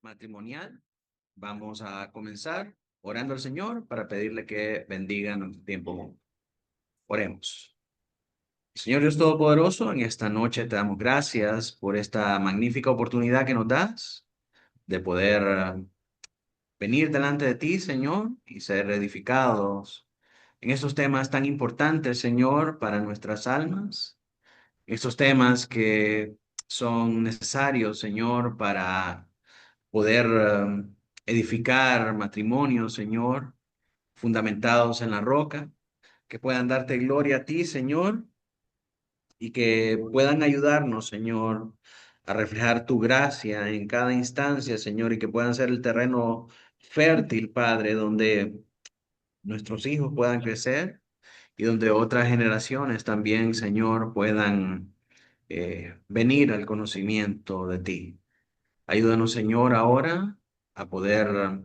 matrimonial. Vamos a comenzar orando al Señor para pedirle que bendiga nuestro tiempo. Oremos. Señor Dios Todopoderoso, en esta noche te damos gracias por esta magnífica oportunidad que nos das de poder venir delante de ti, Señor, y ser edificados en estos temas tan importantes, Señor, para nuestras almas. Estos temas que son necesarios, Señor, para poder edificar matrimonios, Señor, fundamentados en la roca, que puedan darte gloria a ti, Señor, y que puedan ayudarnos, Señor, a reflejar tu gracia en cada instancia, Señor, y que puedan ser el terreno fértil, Padre, donde nuestros hijos puedan crecer y donde otras generaciones también, Señor, puedan venir al conocimiento de ti. Ayúdanos, Señor, ahora a poder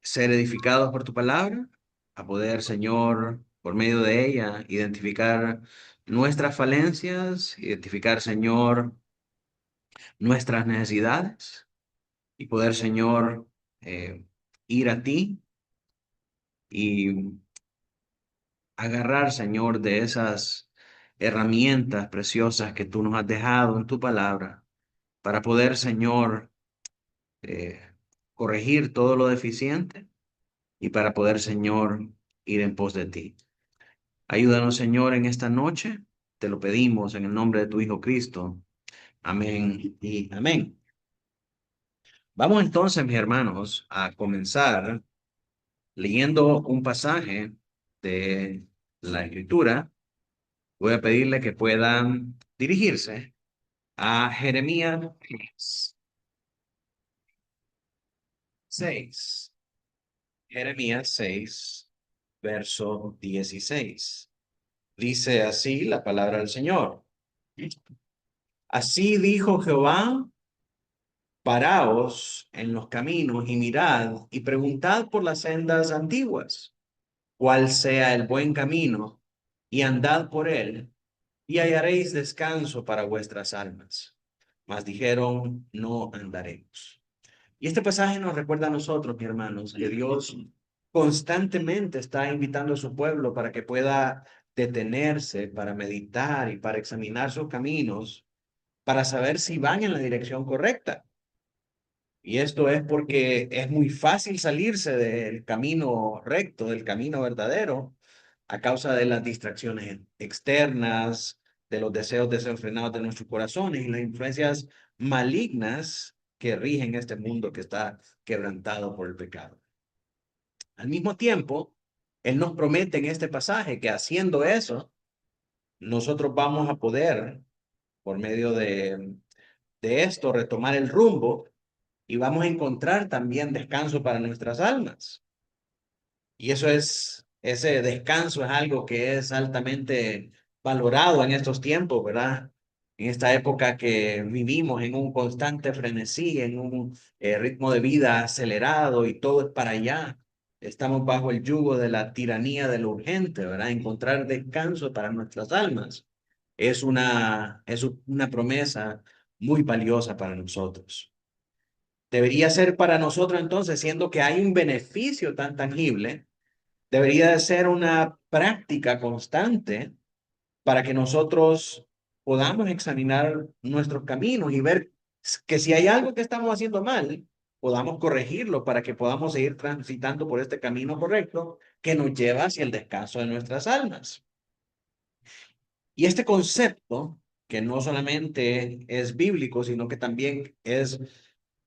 ser edificados por tu palabra, a poder, Señor, por medio de ella, identificar nuestras falencias, identificar, Señor, nuestras necesidades y poder, Señor, ir a ti y agarrar, Señor, de esas herramientas preciosas que tú nos has dejado en tu palabra para poder, Señor, eh, corregir todo lo deficiente y para poder, Señor, ir en pos de ti. Ayúdanos, Señor, en esta noche. Te lo pedimos en el nombre de tu Hijo Cristo. Amén y amén. Vamos entonces, mis hermanos, a comenzar leyendo un pasaje de la Escritura. Voy a pedirle que puedan dirigirse a Jeremías 6. Jeremías 6, verso 16. Dice así la palabra del Señor. Así dijo Jehová: paraos en los caminos y mirad y preguntad por las sendas antiguas, cuál sea el buen camino, y andad por él, y hallaréis descanso para vuestras almas. Mas dijeron: no andaremos. Y este pasaje nos recuerda a nosotros, mis hermanos, que Dios constantemente está invitando a su pueblo para que pueda detenerse, para meditar y para examinar sus caminos, para saber si van en la dirección correcta. Y esto es porque es muy fácil salirse del camino recto, del camino verdadero, a causa de las distracciones externas, de los deseos desenfrenados de nuestros corazones y las influencias malignas que rigen este mundo que está quebrantado por el pecado. Al mismo tiempo, Él nos promete en este pasaje que haciendo eso, nosotros vamos a poder, por medio de esto, retomar el rumbo y vamos a encontrar también descanso para nuestras almas. Y ese descanso es algo que es altamente valorado en estos tiempos, ¿verdad? En esta época que vivimos en un constante frenesí, en un ritmo de vida acelerado y todo es para allá. Estamos bajo el yugo de la tiranía de lo urgente, ¿verdad? Encontrar descanso para nuestras almas es una promesa muy valiosa para nosotros. Debería ser para nosotros entonces, siendo que hay un beneficio tan tangible, debería de ser una práctica constante para que nosotros podamos examinar nuestros caminos y ver que si hay algo que estamos haciendo mal, podamos corregirlo para que podamos seguir transitando por este camino correcto que nos lleva hacia el descanso de nuestras almas. Y este concepto, que no solamente es bíblico, sino que también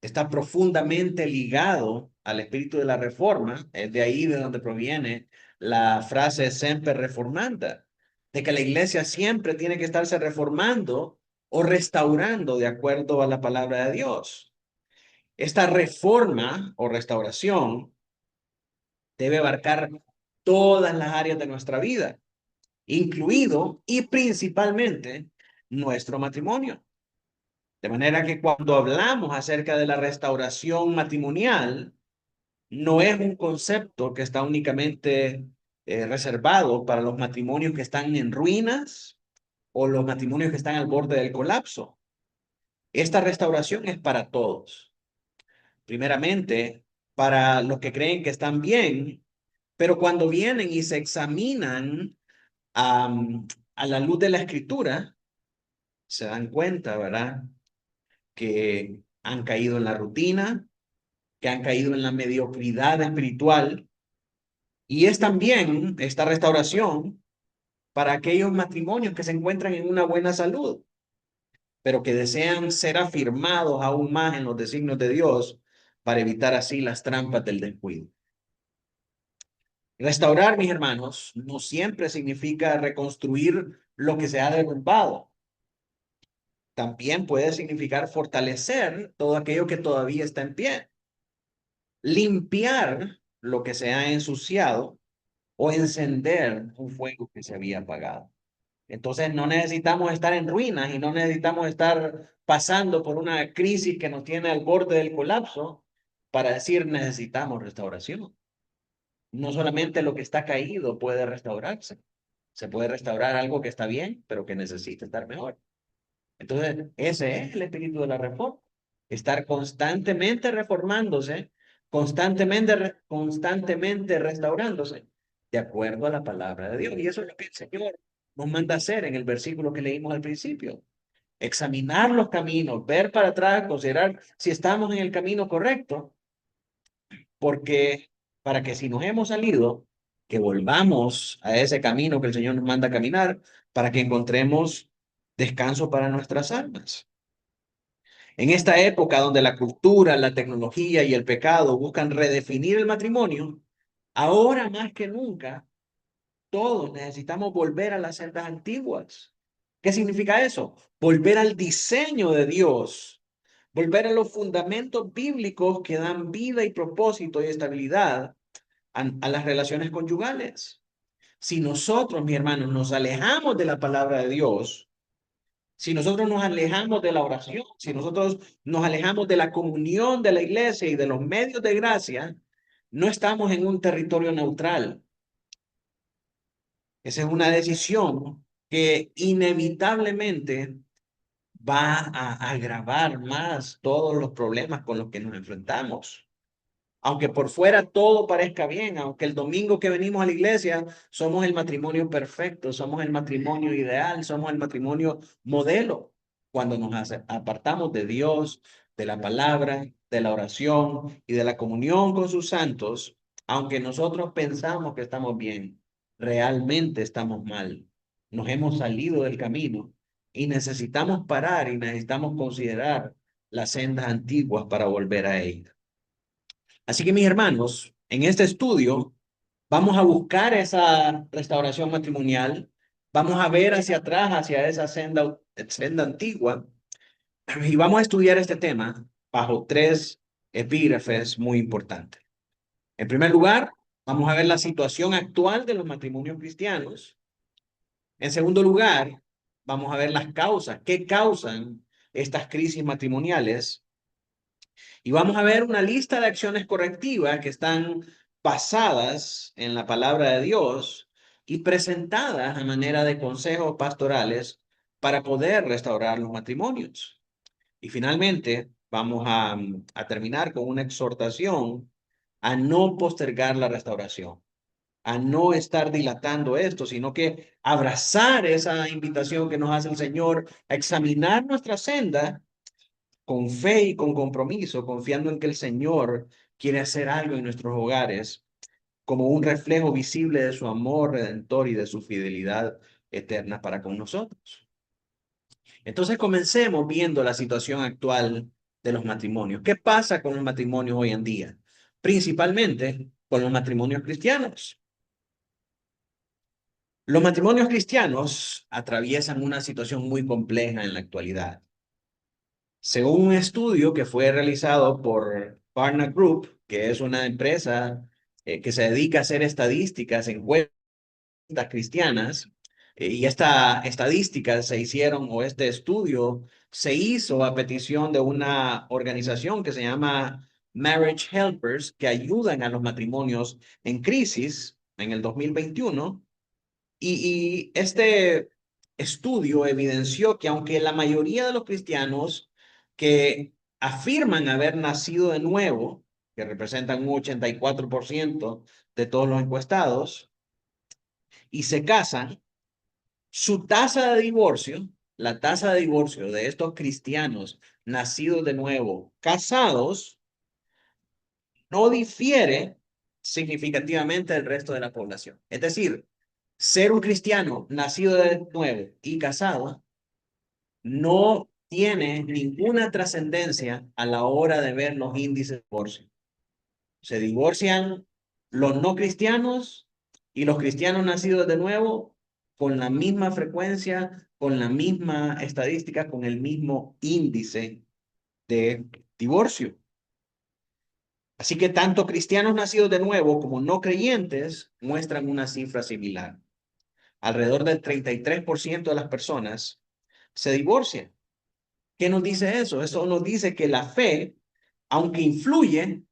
está profundamente ligado al espíritu de la reforma, es de ahí de donde proviene la frase semper reformanda, de que la iglesia siempre tiene que estarse reformando o restaurando de acuerdo a la palabra de Dios. Esta reforma o restauración debe abarcar todas las áreas de nuestra vida, incluido y principalmente nuestro matrimonio. De manera que cuando hablamos acerca de la restauración matrimonial, no es un concepto que está únicamente reservado para los matrimonios que están en ruinas o los matrimonios que están al borde del colapso. Esta restauración es para todos. Primeramente, para los que creen que están bien, pero cuando vienen y se examinan a la luz de la Escritura, se dan cuenta, ¿verdad? Que han caído en la rutina, que han caído en la mediocridad espiritual. Y es también esta restauración para aquellos matrimonios que se encuentran en una buena salud, pero que desean ser afirmados aún más en los designios de Dios para evitar así las trampas del descuido. Restaurar, mis hermanos, no siempre significa reconstruir lo que se ha derrumbado. También puede significar fortalecer todo aquello que todavía está en pie, limpiar lo que se ha ensuciado o encender un fuego que se había apagado. Entonces no necesitamos estar en ruinas y no necesitamos estar pasando por una crisis que nos tiene al borde del colapso para decir necesitamos restauración. No solamente lo que está caído puede restaurarse, se puede restaurar algo que está bien, pero que necesita estar mejor. Entonces, ese es el espíritu de la reforma. Estar constantemente reformándose, constantemente restaurándose, de acuerdo a la palabra de Dios. Y eso es lo que el Señor nos manda hacer en el versículo que leímos al principio. Examinar los caminos, ver para atrás, considerar si estamos en el camino correcto, porque para que si nos hemos salido, que volvamos a ese camino que el Señor nos manda a caminar, para que encontremos descanso para nuestras almas. En esta época donde la cultura, la tecnología y el pecado buscan redefinir el matrimonio, ahora más que nunca, todos necesitamos volver a las sendas antiguas. ¿Qué significa eso? Volver al diseño de Dios, volver a los fundamentos bíblicos que dan vida y propósito y estabilidad a las relaciones conyugales. Si nosotros, mi hermano, nos alejamos de la palabra de Dios, si nosotros nos alejamos de la oración, si nosotros nos alejamos de la comunión de la iglesia y de los medios de gracia, no estamos en un territorio neutral. Esa es una decisión que inevitablemente va a agravar más todos los problemas con los que nos enfrentamos. Aunque por fuera todo parezca bien, aunque el domingo que venimos a la iglesia somos el matrimonio perfecto, somos el matrimonio ideal, somos el matrimonio modelo. Cuando nos apartamos de Dios, de la palabra, de la oración y de la comunión con sus santos, aunque nosotros pensamos que estamos bien, realmente estamos mal. Nos hemos salido del camino y necesitamos parar y necesitamos considerar las sendas antiguas para volver a ellas. Así que mis hermanos, en este estudio vamos a buscar esa restauración matrimonial, vamos a ver hacia atrás, hacia esa senda antigua, y vamos a estudiar este tema bajo tres epígrafes muy importantes. En primer lugar, vamos a ver la situación actual de los matrimonios cristianos. En segundo lugar, vamos a ver las causas, qué causan estas crisis matrimoniales. Y vamos a ver una lista de acciones correctivas que están basadas en la palabra de Dios y presentadas a manera de consejos pastorales para poder restaurar los matrimonios. Y finalmente, vamos a terminar con una exhortación a no postergar la restauración, a no estar dilatando esto, sino que abrazar esa invitación que nos hace el Señor a examinar nuestra senda con fe y con compromiso, confiando en que el Señor quiere hacer algo en nuestros hogares como un reflejo visible de su amor redentor y de su fidelidad eterna para con nosotros. Entonces comencemos viendo la situación actual de los matrimonios. ¿Qué pasa con los matrimonios hoy en día? Principalmente con los matrimonios cristianos. Los matrimonios cristianos atraviesan una situación muy compleja en la actualidad. Según un estudio que fue realizado por Barna Group, que es una empresa que se dedica a hacer estadísticas, encuestas cristianas, y estas estadísticas se hicieron, o este estudio se hizo a petición de una organización que se llama Marriage Helpers, que ayudan a los matrimonios en crisis en el 2021. Y este estudio evidenció que aunque la mayoría de los cristianos que afirman haber nacido de nuevo, que representan un 84% de todos los encuestados, y se casan, su tasa de divorcio, la tasa de divorcio de estos cristianos nacidos de nuevo, casados, no difiere significativamente del resto de la población. Es decir, ser un cristiano nacido de nuevo y casado no tiene ninguna trascendencia a la hora de ver los índices de divorcio. Se divorcian los no cristianos y los cristianos nacidos de nuevo con la misma frecuencia, con la misma estadística, con el mismo índice de divorcio. Así que tanto cristianos nacidos de nuevo como no creyentes muestran una cifra similar. Alrededor del 33% de las personas se divorcian. ¿Qué nos dice eso? Eso nos dice que la fe, aunque influye,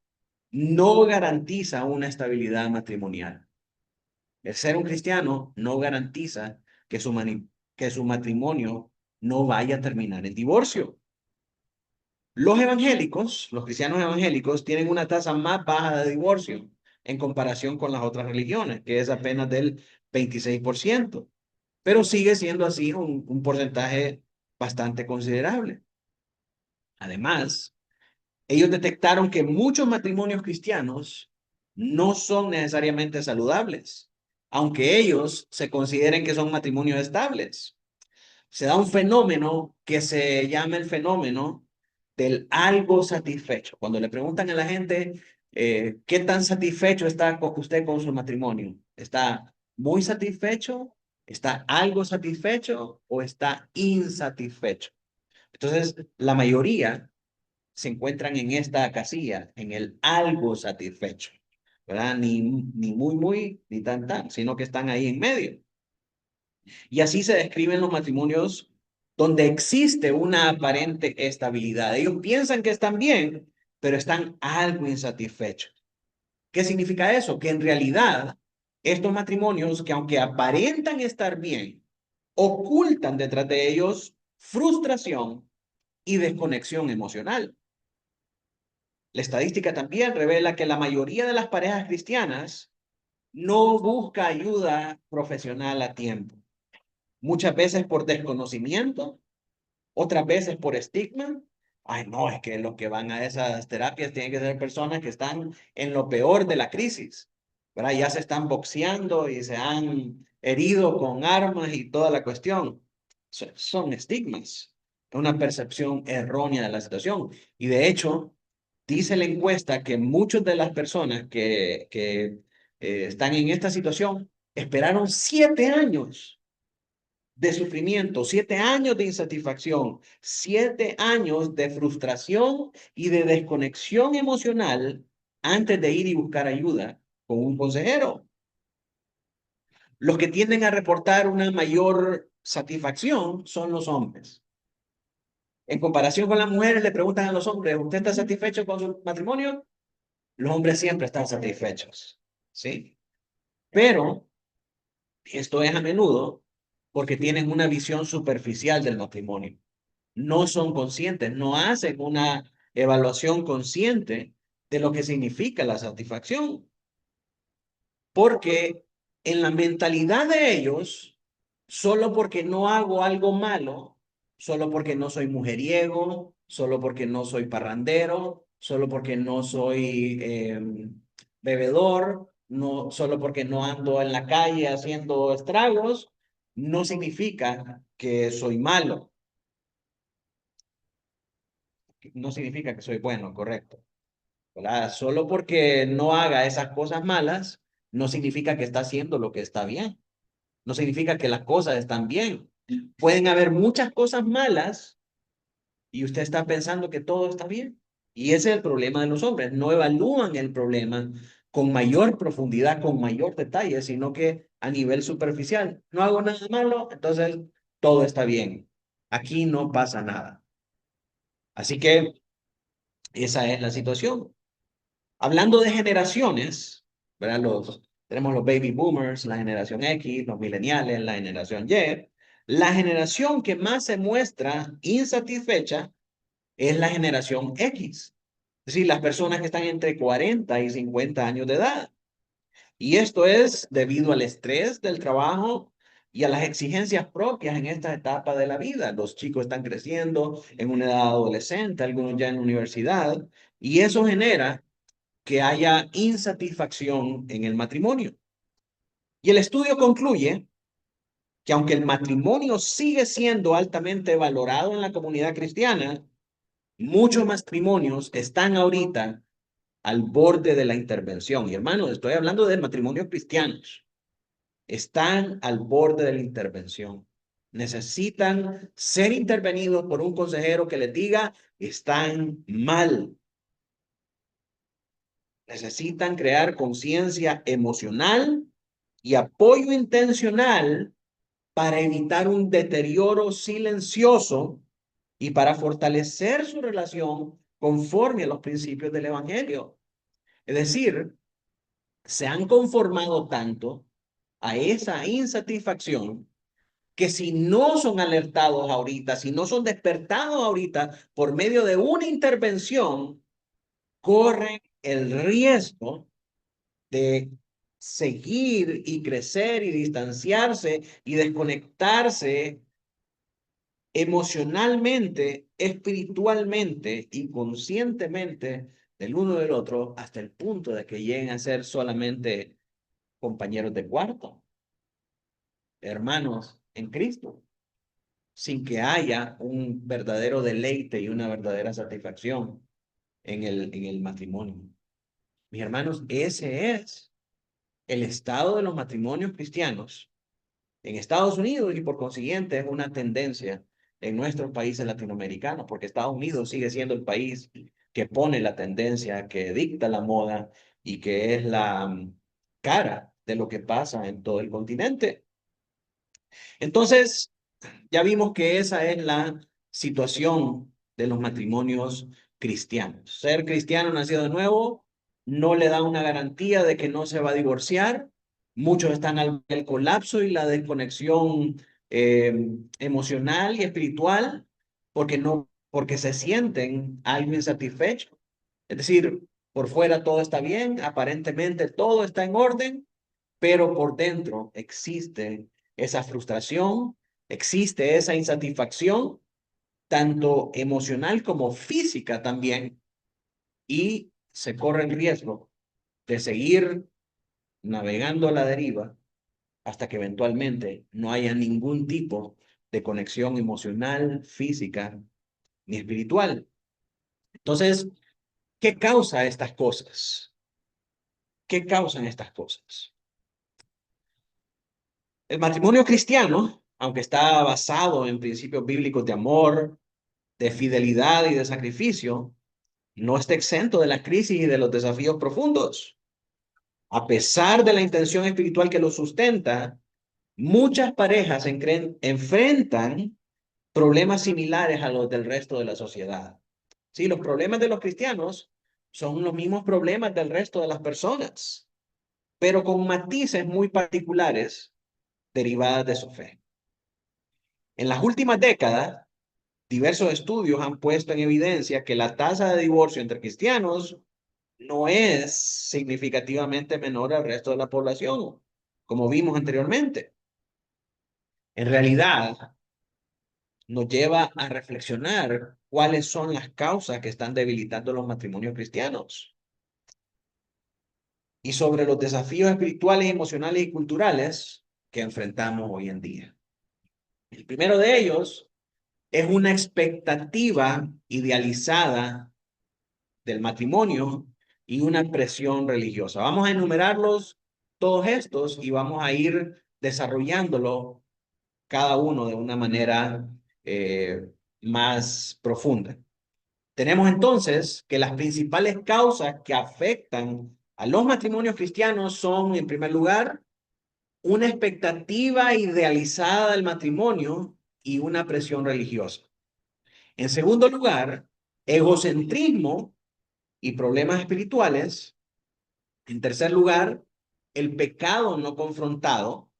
no garantiza una estabilidad matrimonial. El ser un cristiano no garantiza que su matrimonio no vaya a terminar en divorcio. Los evangélicos, los cristianos evangélicos, tienen una tasa más baja de divorcio en comparación con las otras religiones, que es apenas del 26%, pero sigue siendo así un porcentaje bastante considerable. Además, ellos detectaron que muchos matrimonios cristianos no son necesariamente saludables, aunque ellos se consideren que son matrimonios estables. Se da un fenómeno que se llama el fenómeno del algo satisfecho. Cuando le preguntan a la gente, ¿qué tan satisfecho está usted con su matrimonio? ¿Está muy satisfecho? ¿Está algo satisfecho? ¿O está insatisfecho? Entonces, la mayoría se encuentran en esta casilla, en el algo satisfecho, ¿verdad? Ni muy, ni tan, sino que están ahí en medio. Y así se describen los matrimonios donde existe una aparente estabilidad. Ellos piensan que están bien, pero están algo insatisfechos. ¿Qué significa eso? Que en realidad estos matrimonios que aunque aparentan estar bien, ocultan detrás de ellos frustración y desconexión emocional. La estadística también revela que la mayoría de las parejas cristianas no busca ayuda profesional a tiempo. Muchas veces por desconocimiento, otras veces por estigma. Ay, no, es que los que van a esas terapias tienen que ser personas que están en lo peor de la crisis, ¿verdad? Ya se están boxeando y se han herido con armas y toda la cuestión. Son estigmas, una percepción errónea de la situación. Y de hecho, dice la encuesta que muchas de las personas que están en esta situación esperaron 7 años de sufrimiento, 7 años de insatisfacción, 7 años de frustración y de desconexión emocional antes de ir y buscar ayuda con un consejero. Los que tienden a reportar una mayor satisfacción son los hombres. En comparación con las mujeres, le preguntan a los hombres, ¿usted está satisfecho con su matrimonio? Los hombres siempre están satisfechos, ¿sí? Pero esto es a menudo porque tienen una visión superficial del matrimonio. No son conscientes, no hacen una evaluación consciente de lo que significa la satisfacción. Porque en la mentalidad de ellos, solo porque no hago algo malo, solo porque no soy mujeriego, solo porque no soy parrandero, solo porque no soy bebedor, no, solo porque no ando en la calle haciendo estragos, no significa que soy malo, no significa que soy bueno, correcto. ¿Verdad? Solo porque no haga esas cosas malas, no significa que está haciendo lo que está bien. No significa que las cosas están bien. Pueden haber muchas cosas malas y usted está pensando que todo está bien. Y ese es el problema de los hombres. No evalúan el problema con mayor profundidad, con mayor detalle, sino que a nivel superficial. No hago nada malo, entonces todo está bien. Aquí no pasa nada. Así que esa es la situación. Hablando de generaciones, ¿verdad? Tenemos los baby boomers, la generación X, los millennials, la generación Y. La generación que más se muestra insatisfecha es la generación X. Es decir, las personas que están entre 40 y 50 años de edad. Y esto es debido al estrés del trabajo y a las exigencias propias en esta etapa de la vida. Los chicos están creciendo en una edad adolescente, algunos ya en universidad, y eso genera que haya insatisfacción en el matrimonio. Y el estudio concluye que aunque el matrimonio sigue siendo altamente valorado en la comunidad cristiana, muchos matrimonios están ahorita al borde de la intervención. Y hermanos, estoy hablando de matrimonios cristianos. Están al borde de la intervención. Necesitan ser intervenidos por un consejero que les diga, están mal. Necesitan crear conciencia emocional y apoyo intencional para evitar un deterioro silencioso y para fortalecer su relación conforme a los principios del Evangelio. Es decir, se han conformado tanto a esa insatisfacción que si no son alertados ahorita, si no son despertados ahorita por medio de una intervención, corren el riesgo de seguir y crecer y distanciarse y desconectarse emocionalmente, espiritualmente y conscientemente del uno del otro hasta el punto de que lleguen a ser solamente compañeros de cuarto, hermanos en Cristo, sin que haya un verdadero deleite y una verdadera satisfacción en el matrimonio. Mis hermanos, ese es el estado de los matrimonios cristianos en Estados Unidos y por consiguiente es una tendencia en nuestros países latinoamericanos, porque Estados Unidos sigue siendo el país que pone la tendencia, que dicta la moda y que es la cara de lo que pasa en todo el continente. Entonces, ya vimos que esa es la situación de los matrimonios cristianos. Ser cristiano nacido de nuevo no le da una garantía de que no se va a divorciar. Muchos están al colapso y la desconexión emocional y espiritual porque se sienten algo insatisfechos. Es decir, por fuera todo está bien, aparentemente todo está en orden, pero por dentro existe esa frustración, existe esa insatisfacción, tanto emocional como física también, y se corre el riesgo de seguir navegando a la deriva hasta que eventualmente no haya ningún tipo de conexión emocional, física ni espiritual. Entonces, ¿qué causa estas cosas? ¿Qué causan estas cosas? El matrimonio cristiano, aunque está basado en principios bíblicos de amor, de fidelidad y de sacrificio, no está exento de la crisis y de los desafíos profundos. A pesar de la intención espiritual que lo sustenta, muchas parejas enfrentan problemas similares a los del resto de la sociedad. Sí, los problemas de los cristianos son los mismos problemas del resto de las personas, pero con matices muy particulares derivadas de su fe. En las últimas décadas, diversos estudios han puesto en evidencia que la tasa de divorcio entre cristianos no es significativamente menor al resto de la población, como vimos anteriormente. En realidad, nos lleva a reflexionar cuáles son las causas que están debilitando los matrimonios cristianos y sobre los desafíos espirituales, emocionales y culturales que enfrentamos hoy en día. El primero de ellos es una expectativa idealizada del matrimonio y una presión religiosa. Vamos a enumerarlos todos estos y vamos a ir desarrollándolo cada uno de una manera más profunda. Tenemos entonces que las principales causas que afectan a los matrimonios cristianos son, en primer lugar, una expectativa idealizada del matrimonio y una presión religiosa. En segundo lugar, egocentrismo y problemas espirituales. En tercer lugar, el pecado no confrontado.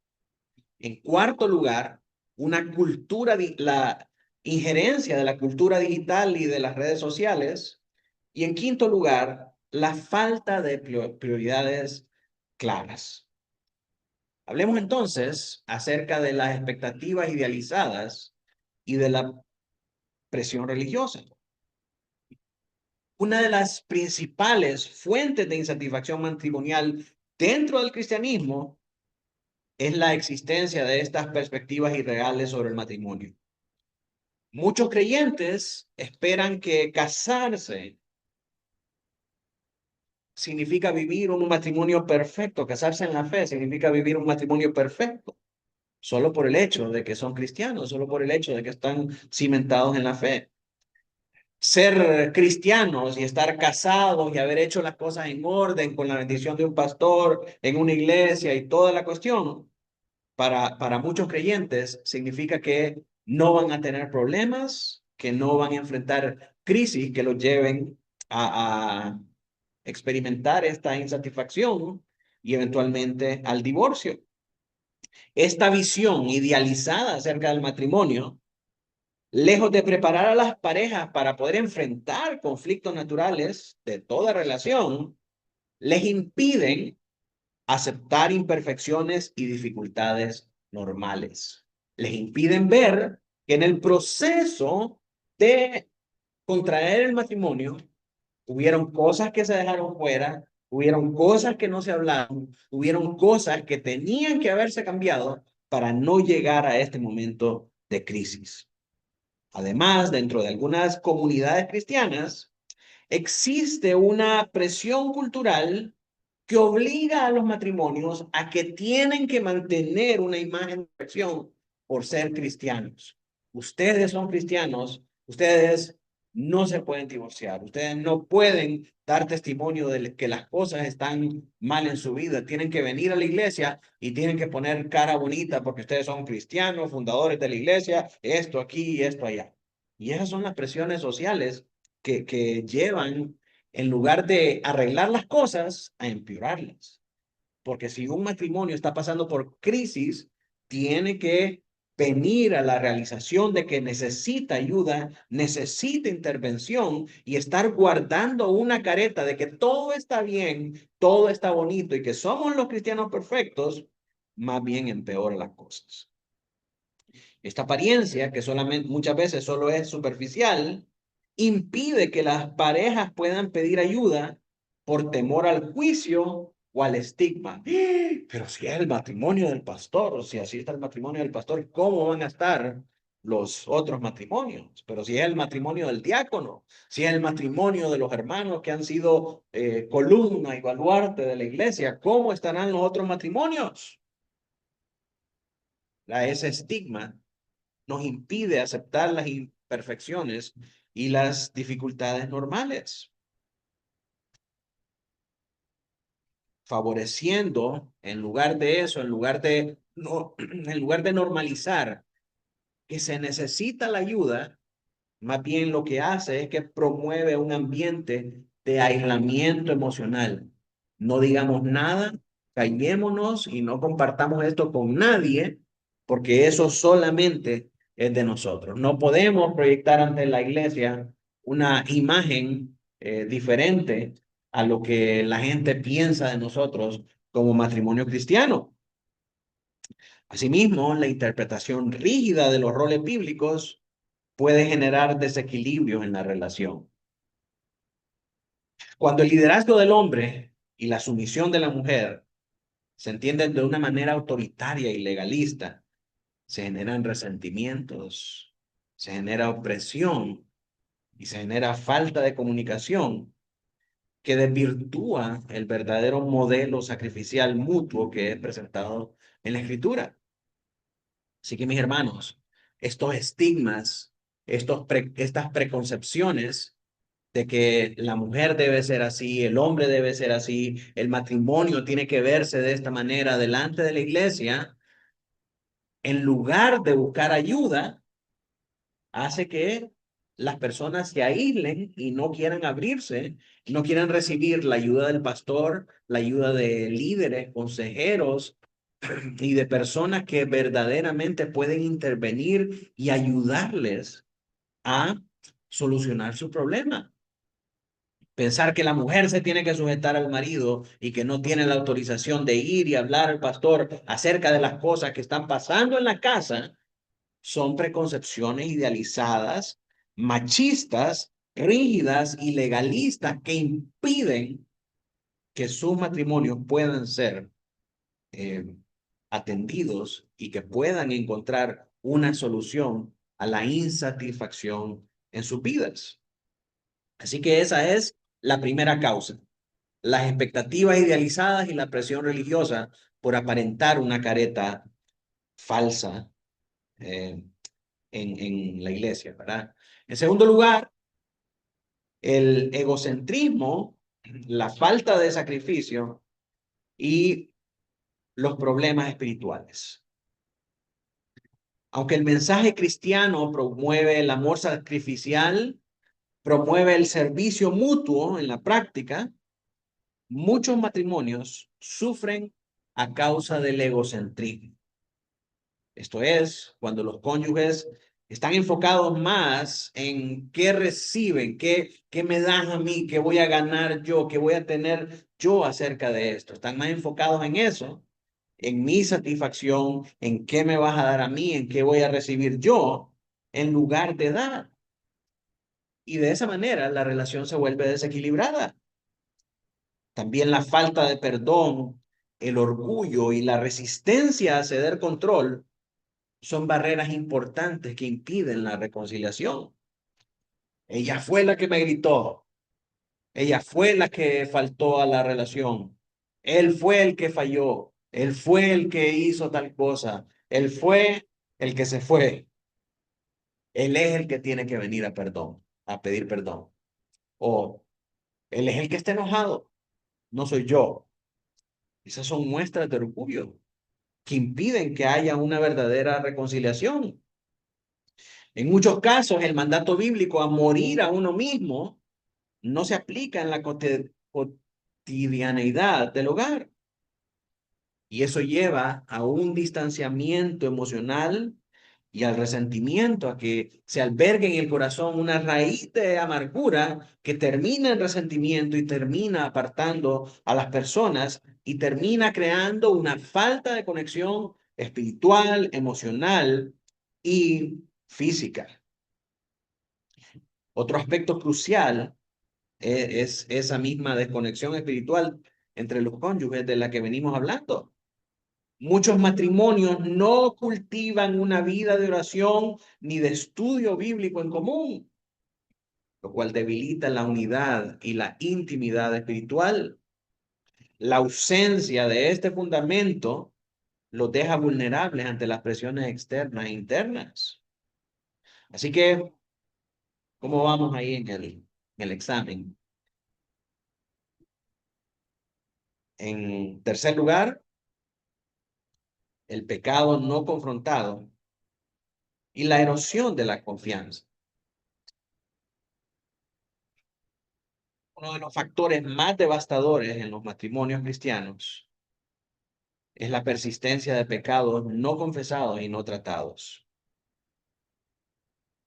En cuarto lugar, una cultura injerencia de la cultura digital y de las redes sociales. Y en quinto lugar, la falta de prioridades claras. Hablemos entonces acerca de las expectativas idealizadas y de la presión religiosa. Una de las principales fuentes de insatisfacción matrimonial dentro del cristianismo es la existencia de estas perspectivas irreales sobre el matrimonio. Muchos creyentes esperan que casarse significa vivir un matrimonio perfecto. Casarse en la fe significa vivir un matrimonio perfecto, solo por el hecho de que son cristianos, solo por el hecho de que están cimentados en la fe. Ser cristianos y estar casados y haber hecho las cosas en orden con la bendición de un pastor en una iglesia y toda la cuestión, para muchos creyentes significa que no van a tener problemas, que no van a enfrentar crisis que los lleven a experimentar esta insatisfacción y eventualmente al divorcio. Esta visión idealizada acerca del matrimonio, lejos de preparar a las parejas para poder enfrentar conflictos naturales de toda relación, les impiden aceptar imperfecciones y dificultades normales. Les impiden ver que en el proceso de contraer el matrimonio hubieron cosas que se dejaron fuera, hubieron cosas que no se hablaron, hubieron cosas que tenían que haberse cambiado para no llegar a este momento de crisis. Además, dentro de algunas comunidades cristianas, existe una presión cultural que obliga a los matrimonios a que tienen que mantener una imagen de perfección por ser cristianos. Ustedes son cristianos, ustedes no se pueden divorciar, ustedes no pueden dar testimonio de que las cosas están mal en su vida, tienen que venir a la iglesia y tienen que poner cara bonita porque ustedes son cristianos, fundadores de la iglesia, esto aquí y esto allá. Y esas son las presiones sociales que llevan, en lugar de arreglar las cosas, a empeorarlas. Porque si un matrimonio está pasando por crisis, tiene que venir a la realización de que necesita ayuda, necesita intervención y estar guardando una careta de que todo está bien, todo está bonito y que somos los cristianos perfectos, más bien empeora las cosas. Esta apariencia, que solamente muchas veces solo es superficial, impide que las parejas puedan pedir ayuda por temor al juicio o al estigma. Pero si es el matrimonio del pastor, o si así está el matrimonio del pastor, ¿cómo van a estar los otros matrimonios? Pero si es el matrimonio del diácono, si es el matrimonio de los hermanos que han sido columna y baluarte de la iglesia, ¿cómo estarán los otros matrimonios? Ese estigma nos impide aceptar las imperfecciones y las dificultades normales, favoreciendo en lugar de eso, en lugar de, no, en lugar de normalizar que se necesita la ayuda, más bien lo que hace es que promueve un ambiente de aislamiento emocional. No digamos nada, callémonos y no compartamos esto con nadie, porque eso solamente es de nosotros. No podemos proyectar ante la iglesia una imagen diferente a lo que la gente piensa de nosotros como matrimonio cristiano. Asimismo, la interpretación rígida de los roles bíblicos puede generar desequilibrios en la relación. Cuando el liderazgo del hombre y la sumisión de la mujer se entienden de una manera autoritaria y legalista, se generan resentimientos, se genera opresión y se genera falta de comunicación que desvirtúa el verdadero modelo sacrificial mutuo que es presentado en la Escritura. Así que, mis hermanos, estos estigmas, estas preconcepciones de que la mujer debe ser así, el hombre debe ser así, el matrimonio tiene que verse de esta manera delante de la iglesia, en lugar de buscar ayuda, hace que las personas se aíslen y no quieran abrirse, no quieran recibir la ayuda del pastor, la ayuda de líderes, consejeros y de personas que verdaderamente pueden intervenir y ayudarles a solucionar su problema. Pensar que la mujer se tiene que sujetar al marido y que no tiene la autorización de ir y hablar al pastor acerca de las cosas que están pasando en la casa son preconcepciones idealizadas, machistas, rígidas y legalistas que impiden que sus matrimonios puedan ser eh, atendidos y que puedan encontrar una solución a la insatisfacción en sus vidas. Así que esa es la primera causa, las expectativas idealizadas y la presión religiosa por aparentar una careta falsa en la iglesia, ¿verdad? En segundo lugar, el egocentrismo, la falta de sacrificio y los problemas espirituales. Aunque el mensaje cristiano promueve el amor sacrificial, promueve el servicio mutuo en la práctica, muchos matrimonios sufren a causa del egocentrismo. Esto es, cuando los cónyuges están enfocados más en qué reciben, qué me dan a mí, qué voy a ganar yo, qué voy a tener yo acerca de esto. Están más enfocados en eso, en mi satisfacción, en qué me vas a dar a mí, en qué voy a recibir yo, en lugar de dar. Y de esa manera la relación se vuelve desequilibrada. También la falta de perdón, el orgullo y la resistencia a ceder control son barreras importantes que impiden la reconciliación. Ella fue la que me gritó. Ella fue la que faltó a la relación. Él fue el que falló. Él fue el que hizo tal cosa. Él fue el que se fue. Él es el que tiene que venir a pedir perdón. O él es el que está enojado. No soy yo. Esas son muestras de orgullo que impiden que haya una verdadera reconciliación. En muchos casos, el mandato bíblico a morir a uno mismo no se aplica en la cotidianeidad del hogar. Y eso lleva a un distanciamiento emocional y al resentimiento, a que se albergue en el corazón una raíz de amargura que termina en resentimiento y termina apartando a las personas y termina creando una falta de conexión espiritual, emocional y física. Otro aspecto crucial es esa misma desconexión espiritual entre los cónyuges de la que venimos hablando. Muchos matrimonios no cultivan una vida de oración ni de estudio bíblico en común, lo cual debilita la unidad y la intimidad espiritual. La ausencia de este fundamento los deja vulnerables ante las presiones externas e internas. Así que, ¿cómo vamos ahí en el examen? En tercer lugar, el pecado no confrontado y la erosión de la confianza. Uno de los factores más devastadores en los matrimonios cristianos es la persistencia de pecados no confesados y no tratados.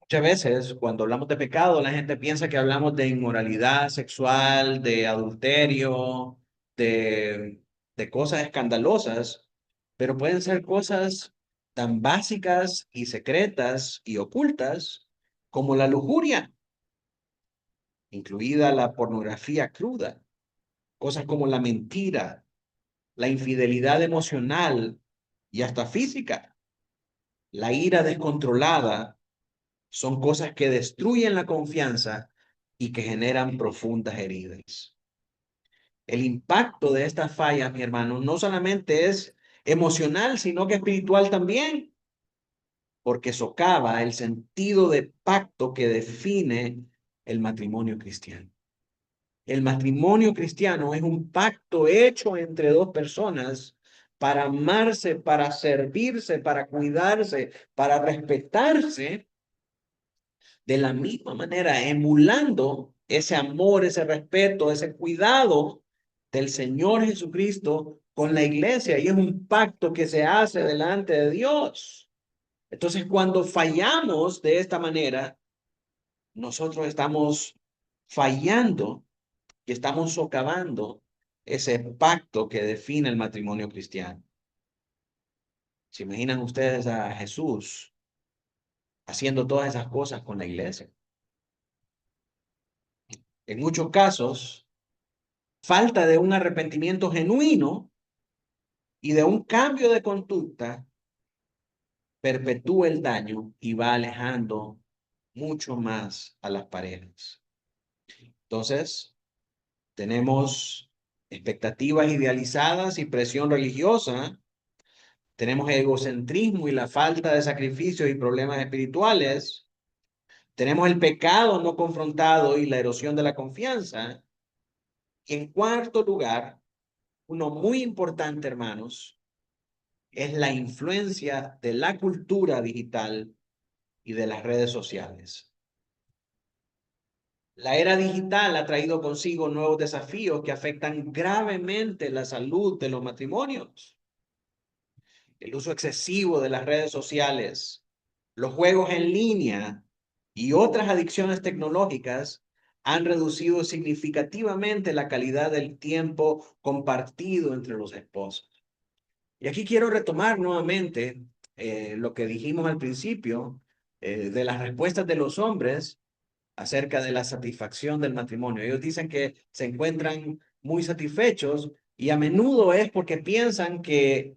Muchas veces, cuando hablamos de pecado, la gente piensa que hablamos de inmoralidad sexual, de adulterio, de, de cosas escandalosas, pero pueden ser cosas tan básicas y secretas y ocultas como la lujuria, incluida la pornografía cruda, cosas como la mentira, la infidelidad emocional y hasta física, la ira descontrolada, son cosas que destruyen la confianza y que generan profundas heridas. El impacto de estas fallas, mi hermano, no solamente es emocional, sino que espiritual también, porque socava el sentido de pacto que define el matrimonio cristiano. El matrimonio cristiano es un pacto hecho entre dos personas para amarse, para servirse, para cuidarse, para respetarse de la misma manera, emulando ese amor, ese respeto, ese cuidado del Señor Jesucristo con la iglesia. Y es un pacto que se hace delante de Dios. Entonces, cuando fallamos de esta manera, nosotros estamos fallando y estamos socavando ese pacto que define el matrimonio cristiano. ¿Se imaginan ustedes a Jesús haciendo todas esas cosas con la iglesia? En muchos casos, falta de un arrepentimiento genuino y de un cambio de conducta perpetúa el daño y va alejando mucho más a las parejas. Entonces, tenemos expectativas idealizadas y presión religiosa, tenemos egocentrismo y la falta de sacrificios y problemas espirituales, tenemos el pecado no confrontado y la erosión de la confianza. Y en cuarto lugar, uno muy importante, hermanos, es la influencia de la cultura digital y de las redes sociales. La era digital ha traído consigo nuevos desafíos que afectan gravemente la salud de los matrimonios. El uso excesivo de las redes sociales, los juegos en línea y otras adicciones tecnológicas han reducido significativamente la calidad del tiempo compartido entre los esposos. Y aquí quiero retomar nuevamente lo que dijimos al principio de las respuestas de los hombres acerca de la satisfacción del matrimonio. Ellos dicen que se encuentran muy satisfechos y a menudo es porque piensan que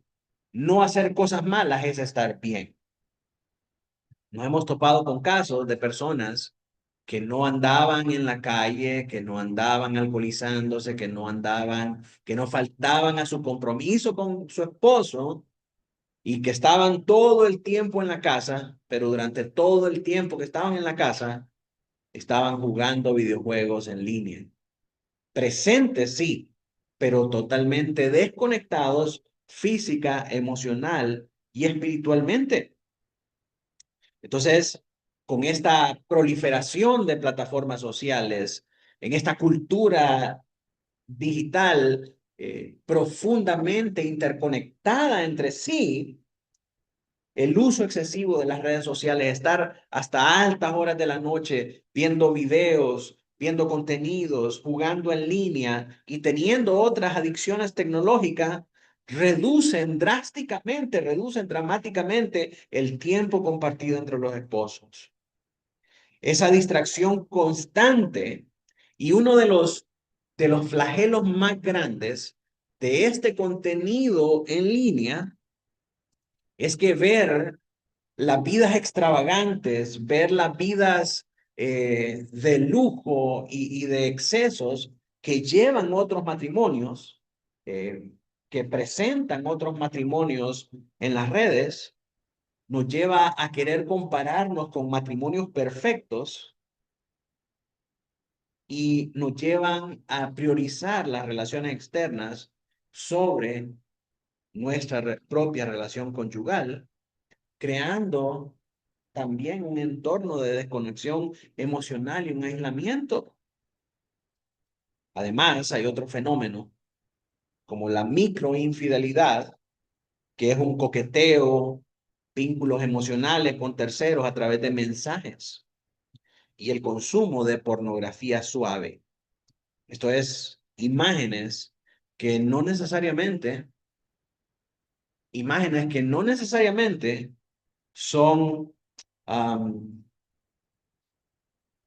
no hacer cosas malas es estar bien. Nos hemos topado con casos de personas que no andaban en la calle, que no andaban alcoholizándose, que no faltaban a su compromiso con su esposo y que estaban todo el tiempo en la casa, pero durante todo el tiempo que estaban en la casa, estaban jugando videojuegos en línea. Presentes, sí, pero totalmente desconectados física, emocional y espiritualmente. Entonces, con esta proliferación de plataformas sociales, en esta cultura digital profundamente interconectada entre sí, el uso excesivo de las redes sociales, estar hasta altas horas de la noche viendo videos, viendo contenidos, jugando en línea y teniendo otras adicciones tecnológicas, reducen dramáticamente el tiempo compartido entre los esposos. Esa distracción constante y uno de los flagelos más grandes de este contenido en línea es que ver las vidas extravagantes, ver las vidas de lujo y de excesos que llevan otros matrimonios, eh, que presentan otros matrimonios en las redes, nos lleva a querer compararnos con matrimonios perfectos y nos llevan a priorizar las relaciones externas sobre nuestra propia relación conyugal, creando también un entorno de desconexión emocional y un aislamiento. Además, hay otro fenómeno como la microinfidelidad, que es un coqueteo, vínculos emocionales con terceros a través de mensajes y el consumo de pornografía suave. Esto es imágenes que no necesariamente, imágenes que no necesariamente son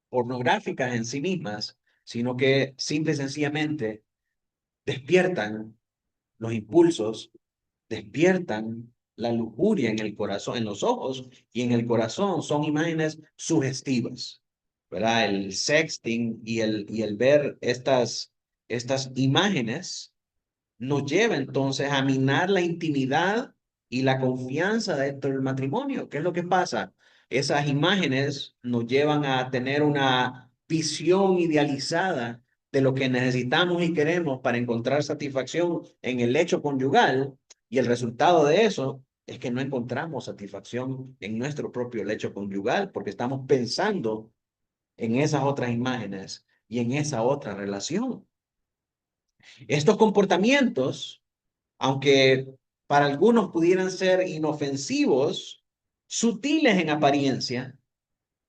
pornográficas en sí mismas, sino que simple y sencillamente despiertan los impulsos, despiertan la lujuria en el corazón, en los ojos y en el corazón. Son imágenes sugestivas, ¿verdad? El sexting y el ver estas imágenes nos lleva entonces a minar la intimidad y la confianza dentro del matrimonio. ¿Qué es lo que pasa? Esas imágenes nos llevan a tener una visión idealizada de lo que necesitamos y queremos para encontrar satisfacción en el hecho conyugal, y el resultado de eso es que no encontramos satisfacción en nuestro propio lecho conyugal porque estamos pensando en esas otras imágenes y en esa otra relación. Estos comportamientos, aunque para algunos pudieran ser inofensivos, sutiles en apariencia,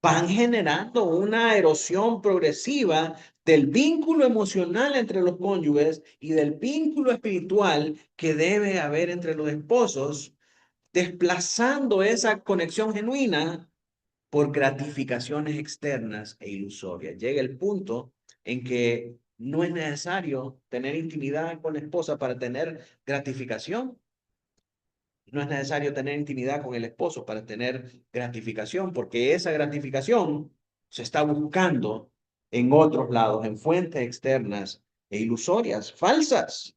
van generando una erosión progresiva del vínculo emocional entre los cónyuges y del vínculo espiritual que debe haber entre los esposos, desplazando esa conexión genuina por gratificaciones externas e ilusorias. Llega el punto en que no es necesario tener intimidad con la esposa para tener gratificación. No es necesario tener intimidad con el esposo para tener gratificación, porque esa gratificación se está buscando en otros lados, en fuentes externas e ilusorias, falsas.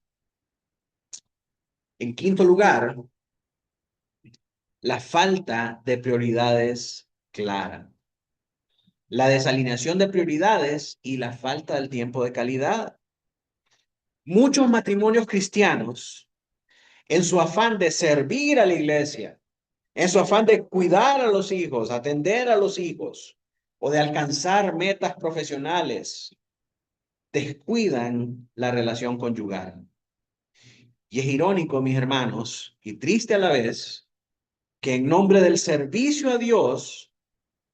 En quinto lugar, la falta de prioridades claras. La desalineación de prioridades y la falta del tiempo de calidad. Muchos matrimonios cristianos, en su afán de servir a la iglesia, en su afán de cuidar a los hijos, atender a los hijos o de alcanzar metas profesionales, descuidan la relación conyugal. Y es irónico, mis hermanos, y triste a la vez, que en nombre del servicio a Dios,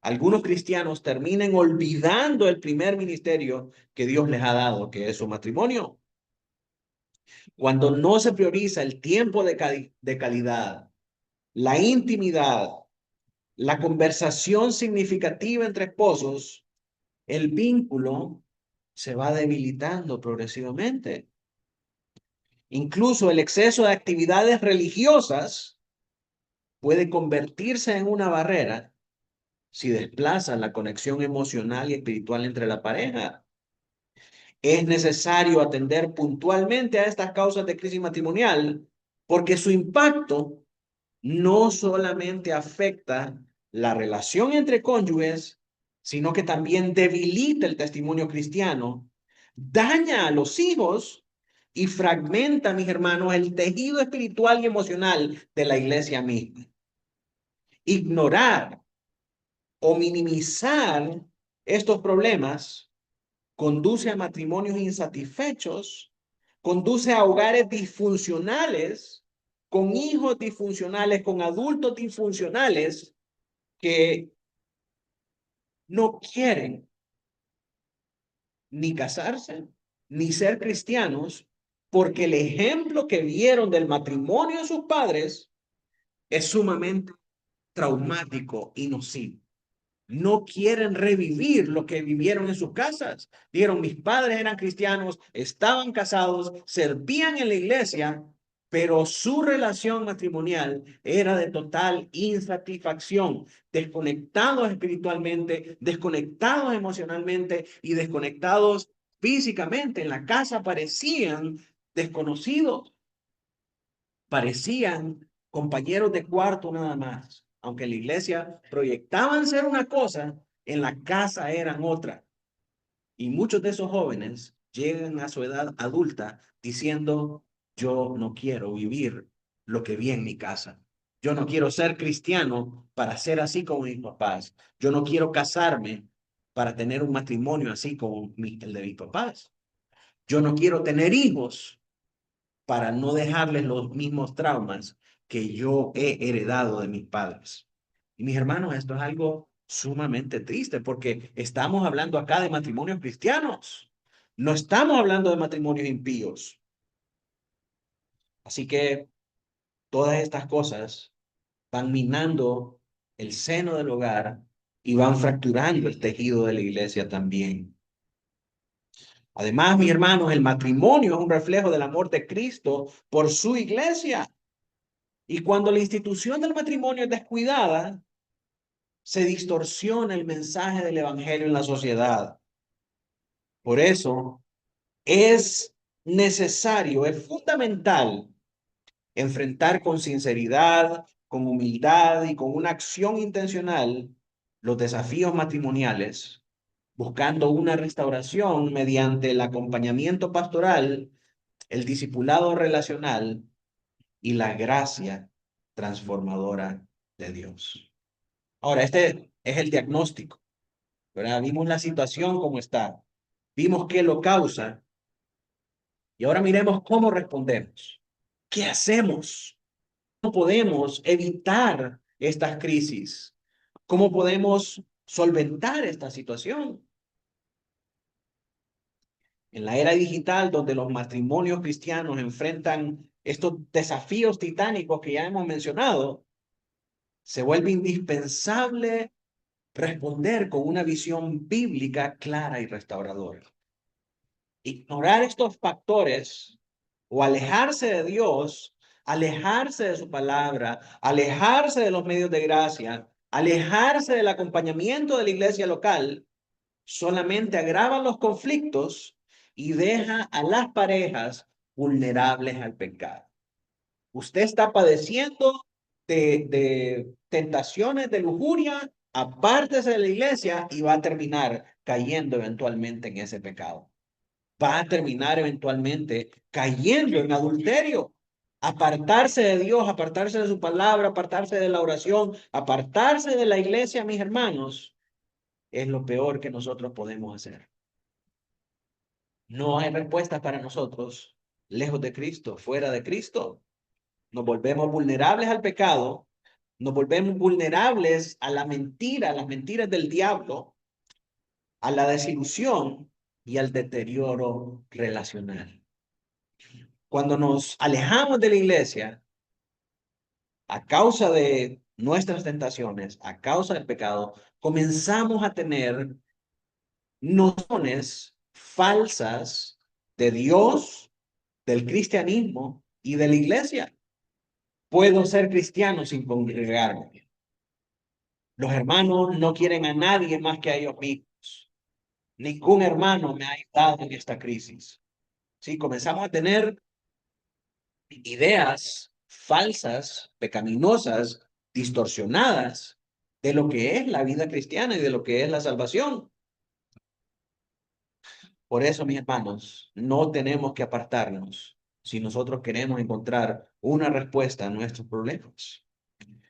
algunos cristianos terminen olvidando el primer ministerio que Dios les ha dado, que es su matrimonio. Cuando no se prioriza el tiempo de calidad, la intimidad, la conversación significativa entre esposos, el vínculo se va debilitando progresivamente. Incluso el exceso de actividades religiosas puede convertirse en una barrera si desplaza la conexión emocional y espiritual entre la pareja. Es necesario atender puntualmente a estas causas de crisis matrimonial porque su impacto no solamente afecta la relación entre cónyuges, sino que también debilita el testimonio cristiano, daña a los hijos y fragmenta, mis hermanos, el tejido espiritual y emocional de la iglesia misma. Ignorar o minimizar estos problemas conduce a matrimonios insatisfechos, conduce a hogares disfuncionales, con hijos disfuncionales, con adultos disfuncionales que no quieren ni casarse, ni ser cristianos, porque el ejemplo que vieron del matrimonio de sus padres es sumamente traumático y nocivo. No quieren revivir lo que vivieron en sus casas. Dijeron, mis padres eran cristianos, estaban casados, servían en la iglesia, pero su relación matrimonial era de total insatisfacción, desconectados espiritualmente, desconectados emocionalmente y desconectados físicamente. En la casa parecían desconocidos, parecían compañeros de cuarto nada más. Aunque en la iglesia proyectaban ser una cosa, en la casa eran otra. Y muchos de esos jóvenes llegan a su edad adulta diciendo, yo no quiero vivir lo que vi en mi casa. Yo no quiero ser cristiano para ser así como mis papás. Yo no quiero casarme para tener un matrimonio así como el de mis papás. Yo no quiero tener hijos para no dejarles los mismos traumas que yo he heredado de mis padres. Y mis hermanos, esto es algo sumamente triste porque estamos hablando acá de matrimonios cristianos. No estamos hablando de matrimonios impíos. Así que todas estas cosas van minando el seno del hogar y van fracturando el tejido de la iglesia también. Además, mis hermanos, el matrimonio es un reflejo del amor de Cristo por su iglesia. Y cuando la institución del matrimonio es descuidada, se distorsiona el mensaje del evangelio en la sociedad. Por eso es necesario, es fundamental enfrentar con sinceridad, con humildad y con una acción intencional los desafíos matrimoniales, buscando una restauración mediante el acompañamiento pastoral, el discipulado relacional y la gracia transformadora de Dios. Ahora, este es el diagnóstico, ¿verdad? Vimos la situación como está, vimos qué lo causa y ahora miremos cómo respondemos. ¿Qué hacemos? ¿Cómo podemos evitar estas crisis? ¿Cómo podemos solventar esta situación. En la era digital, donde los matrimonios cristianos enfrentan estos desafíos titánicos que ya hemos mencionado, se vuelve indispensable responder con una visión bíblica clara y restauradora. Ignorar estos factores o alejarse de Dios, alejarse de su palabra, alejarse de los medios de gracia, alejarse del acompañamiento de la iglesia local, solamente agrava los conflictos y deja a las parejas vulnerables al pecado. Usted está padeciendo de tentaciones de lujuria, apártese de la iglesia y va a terminar cayendo eventualmente en ese pecado. Va a terminar eventualmente cayendo en adulterio. Apartarse de Dios, apartarse de su palabra, apartarse de la oración, apartarse de la iglesia, mis hermanos, es lo peor que nosotros podemos hacer. No hay respuesta para nosotros lejos de Cristo, fuera de Cristo. Nos volvemos vulnerables al pecado, nos volvemos vulnerables a la mentira, a las mentiras del diablo, a la desilusión y al deterioro relacional. Cuando nos alejamos de la iglesia a causa de nuestras tentaciones, a causa del pecado, comenzamos a tener nociones falsas de Dios, del cristianismo y de la iglesia. Puedo ser cristiano sin congregarme. Los hermanos no quieren a nadie más que a ellos mismos. Ningún hermano me ha ayudado en esta crisis. Sí, comenzamos a tener ideas falsas, pecaminosas, distorsionadas de lo que es la vida cristiana y de lo que es la salvación. Por eso, mis hermanos, no tenemos que apartarnos si nosotros queremos encontrar una respuesta a nuestros problemas.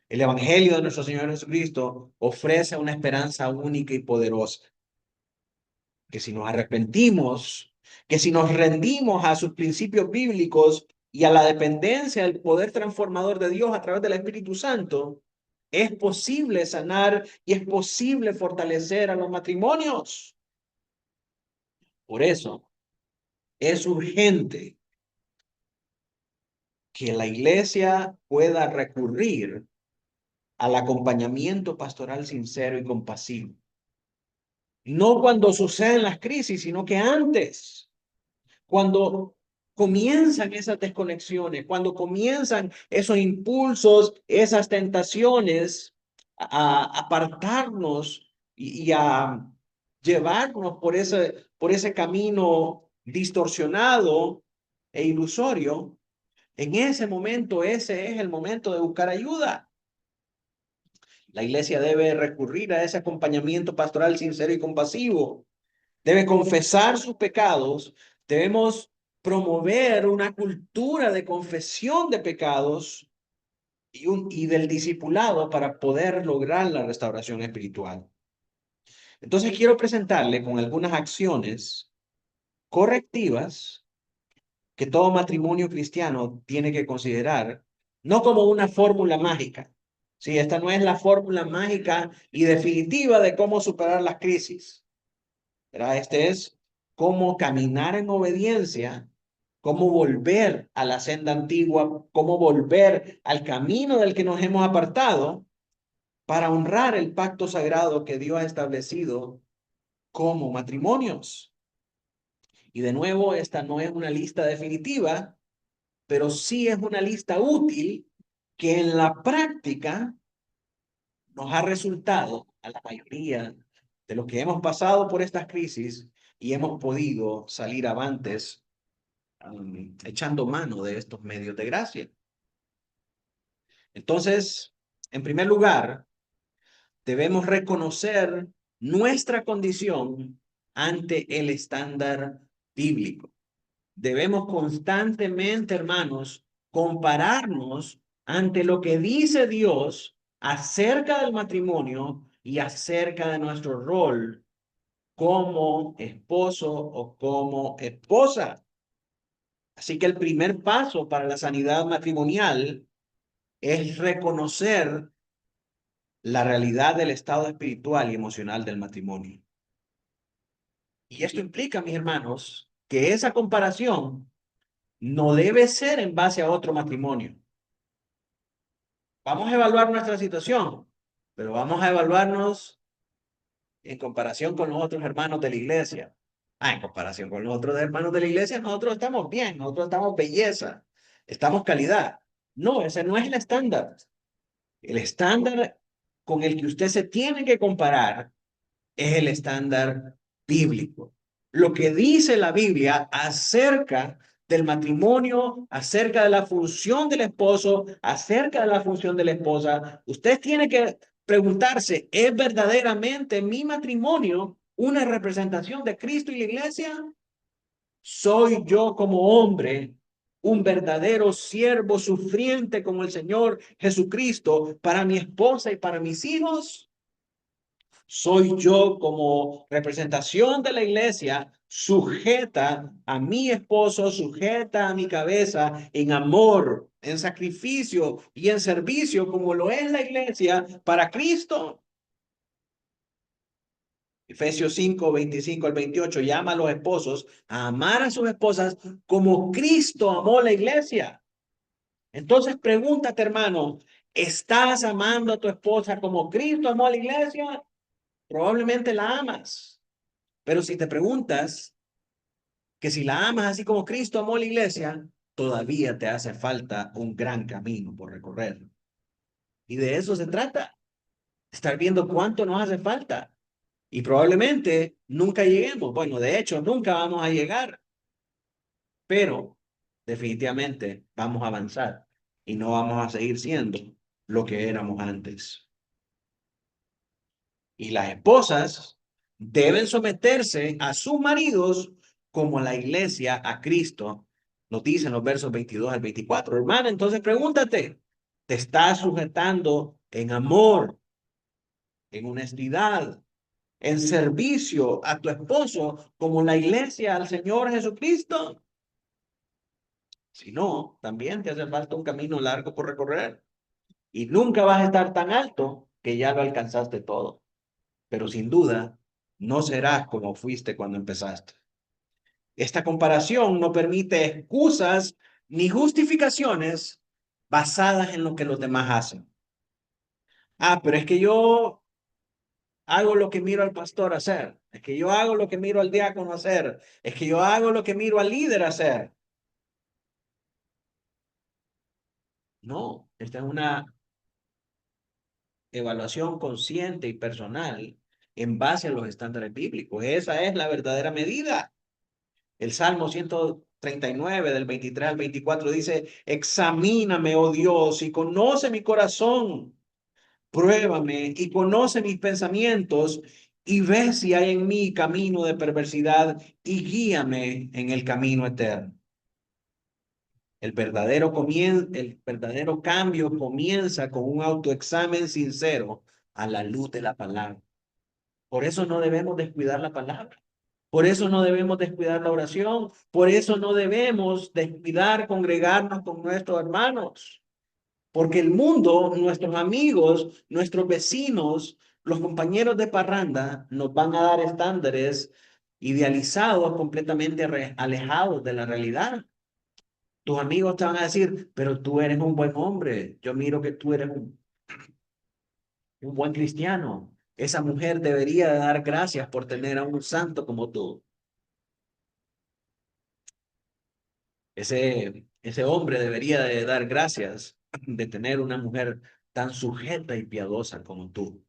El Evangelio de nuestro Señor Jesucristo ofrece una esperanza única y poderosa, que si nos arrepentimos, que si nos rendimos a sus principios bíblicos y a la dependencia del poder transformador de Dios a través del Espíritu Santo, es posible sanar y es posible fortalecer a los matrimonios. Por eso es urgente que la iglesia pueda recurrir al acompañamiento pastoral sincero y compasivo. No cuando suceden las crisis, sino que antes, cuando comienzan esas desconexiones, cuando comienzan esos impulsos, esas tentaciones a apartarnos y a llevarnos por ese camino distorsionado e ilusorio, en ese momento, ese es el momento de buscar ayuda. La iglesia debe recurrir a ese acompañamiento pastoral sincero y compasivo. Debe confesar sus pecados. Debemos promover una cultura de confesión de pecados y del discipulado para poder lograr la restauración espiritual. Entonces quiero presentarle con algunas acciones correctivas que todo matrimonio cristiano tiene que considerar, no como una fórmula mágica. Sí, esta no es la fórmula mágica y definitiva de cómo superar las crisis. ¿Verdad? Este es cómo caminar en obediencia, cómo volver a la senda antigua, cómo volver al camino del que nos hemos apartado para honrar el pacto sagrado que Dios ha establecido como matrimonios. Y de nuevo, esta no es una lista definitiva, pero sí es una lista útil que en la práctica nos ha resultado a la mayoría de los que hemos pasado por estas crisis y hemos podido salir avantes echando mano de estos medios de gracia. Entonces, en primer lugar, debemos reconocer nuestra condición ante el estándar bíblico. Debemos constantemente, hermanos, compararnos ante lo que dice Dios acerca del matrimonio y acerca de nuestro rol como esposo o como esposa. Así que el primer paso para la sanidad matrimonial es reconocer la realidad del estado espiritual y emocional del matrimonio. Y esto implica, mis hermanos, que esa comparación no debe ser en base a otro matrimonio. Vamos a evaluar nuestra situación, pero vamos a evaluarnos en comparación con los otros hermanos de la iglesia. En comparación con los otros hermanos de la iglesia, nosotros estamos bien, nosotros estamos belleza, estamos calidad. No, ese no es el estándar. El estándar con el que usted se tiene que comparar es el estándar bíblico. Lo que dice la Biblia acerca del matrimonio, acerca de la función del esposo, acerca de la función de la esposa, usted tiene que preguntarse, ¿es verdaderamente mi matrimonio una representación de Cristo y la iglesia? ¿Soy yo como hombre un verdadero siervo sufriente como el Señor Jesucristo para mi esposa y para mis hijos? ¿Soy yo como representación de la iglesia sujeta a mi esposo, sujeta a mi cabeza en amor, en sacrificio y en servicio como lo es la iglesia para Cristo? Efesios 5, 25 al 28 llama a los esposos a amar a sus esposas como Cristo amó la iglesia. Entonces pregúntate, hermano, ¿estás amando a tu esposa como Cristo amó a la iglesia? Probablemente la amas. Pero si te preguntas que si la amas así como Cristo amó a la iglesia, todavía te hace falta un gran camino por recorrer. Y de eso se trata, estar viendo cuánto nos hace falta. Y probablemente nunca lleguemos. Bueno, de hecho, nunca vamos a llegar, pero definitivamente vamos a avanzar y no vamos a seguir siendo lo que éramos antes. Y las esposas deben someterse a sus maridos como la iglesia a Cristo, nos dicen los versos 22 al 24. Hermana, entonces pregúntate, ¿te estás sujetando en amor, en honestidad, en servicio a tu esposo como la iglesia al Señor Jesucristo? Si no, también te hace falta un camino largo por recorrer y nunca vas a estar tan alto que ya lo alcanzaste todo. Pero sin duda, no serás como fuiste cuando empezaste. Esta comparación no permite excusas ni justificaciones basadas en lo que los demás hacen. Pero es que yo hago lo que miro al pastor hacer. Es que yo hago lo que miro al diácono hacer. Es que yo hago lo que miro al líder hacer. No, esta es una evaluación consciente y personal en base a los estándares bíblicos. Esa es la verdadera medida. El Salmo 139 del 23 al 24 dice, examíname, oh Dios, y conoce mi corazón, pruébame y conoce mis pensamientos y ve si hay en mí camino de perversidad y guíame en el camino eterno. El verdadero cambio comienza con un autoexamen sincero a la luz de la palabra. Por eso no debemos descuidar la palabra. Por eso no debemos descuidar la oración. Por eso no debemos descuidar congregarnos con nuestros hermanos. Porque el mundo, nuestros amigos, nuestros vecinos, los compañeros de parranda nos van a dar estándares idealizados, completamente alejados de la realidad. Tus amigos te van a decir, pero tú eres un buen hombre. Yo miro que tú eres un buen cristiano. Esa mujer debería de dar gracias por tener a un santo como tú. Ese hombre debería de dar gracias de tener una mujer tan sujeta y piadosa como tú.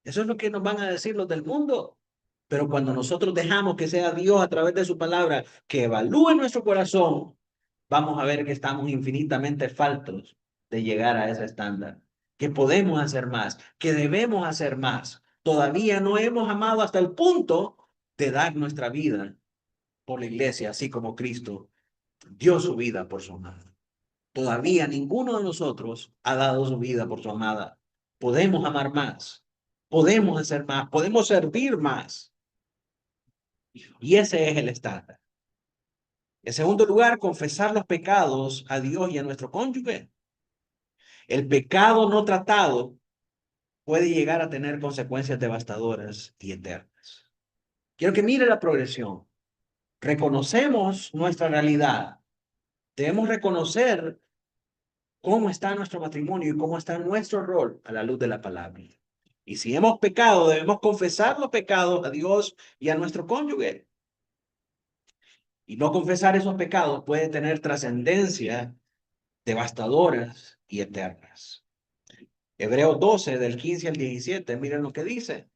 Eso es lo que nos van a decir los del mundo. Pero cuando nosotros dejamos que sea Dios a través de su palabra que evalúe nuestro corazón, vamos a ver que estamos infinitamente faltos de llegar a ese estándar, que podemos hacer más, que debemos hacer más. Todavía no hemos amado hasta el punto de dar nuestra vida por la iglesia, así como Cristo dio su vida por su amada. Todavía ninguno de nosotros ha dado su vida por su amada. Podemos amar más, podemos hacer más, podemos servir más. Y ese es el estándar. En segundo lugar, confesar los pecados a Dios y a nuestro cónyuge. El pecado no tratado puede llegar a tener consecuencias devastadoras y eternas. Quiero que mire la progresión. Reconocemos nuestra realidad. Debemos reconocer cómo está nuestro matrimonio y cómo está nuestro rol a la luz de la palabra. Y si hemos pecado, debemos confesar los pecados a Dios y a nuestro cónyuge. Y no confesar esos pecados puede tener trascendencia devastadoras y eternas. Hebreos 12, del 15 al 17, miren lo que dice.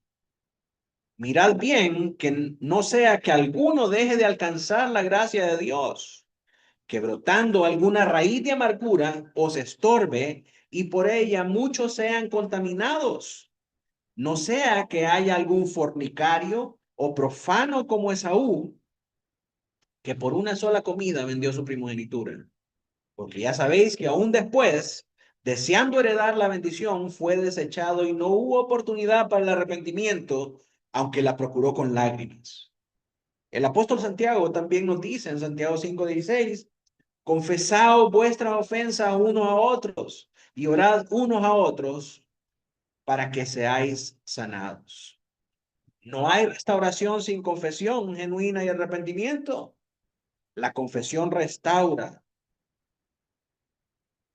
Mirad bien que no sea que alguno deje de alcanzar la gracia de Dios, que brotando alguna raíz de amargura os estorbe y por ella muchos sean contaminados. No sea que haya algún fornicario o profano como Esaú, que por una sola comida vendió su primogenitura. Porque ya sabéis que aún después, deseando heredar la bendición, fue desechado y no hubo oportunidad para el arrepentimiento, aunque la procuró con lágrimas. El apóstol Santiago también nos dice en Santiago 5:16, confesaos vuestra ofensa unos a otros y orad unos a otros para que seáis sanados. No hay restauración sin confesión genuina y arrepentimiento. La confesión restaura.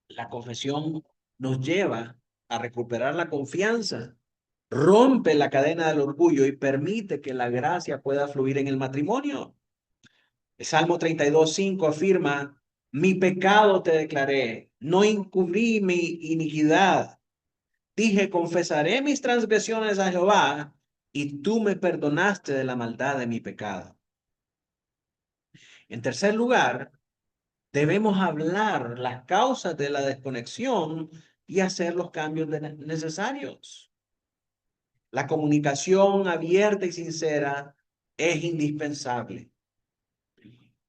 La confesión nos lleva a recuperar la confianza, rompe la cadena del orgullo y permite que la gracia pueda fluir en el matrimonio. El Salmo 32:5 afirma, mi pecado te declaré, no encubrí mi iniquidad. Dije, confesaré mis transgresiones a Jehová y tú me perdonaste de la maldad de mi pecado. En tercer lugar, debemos hablar las causas de la desconexión y hacer los cambios necesarios. La comunicación abierta y sincera es indispensable.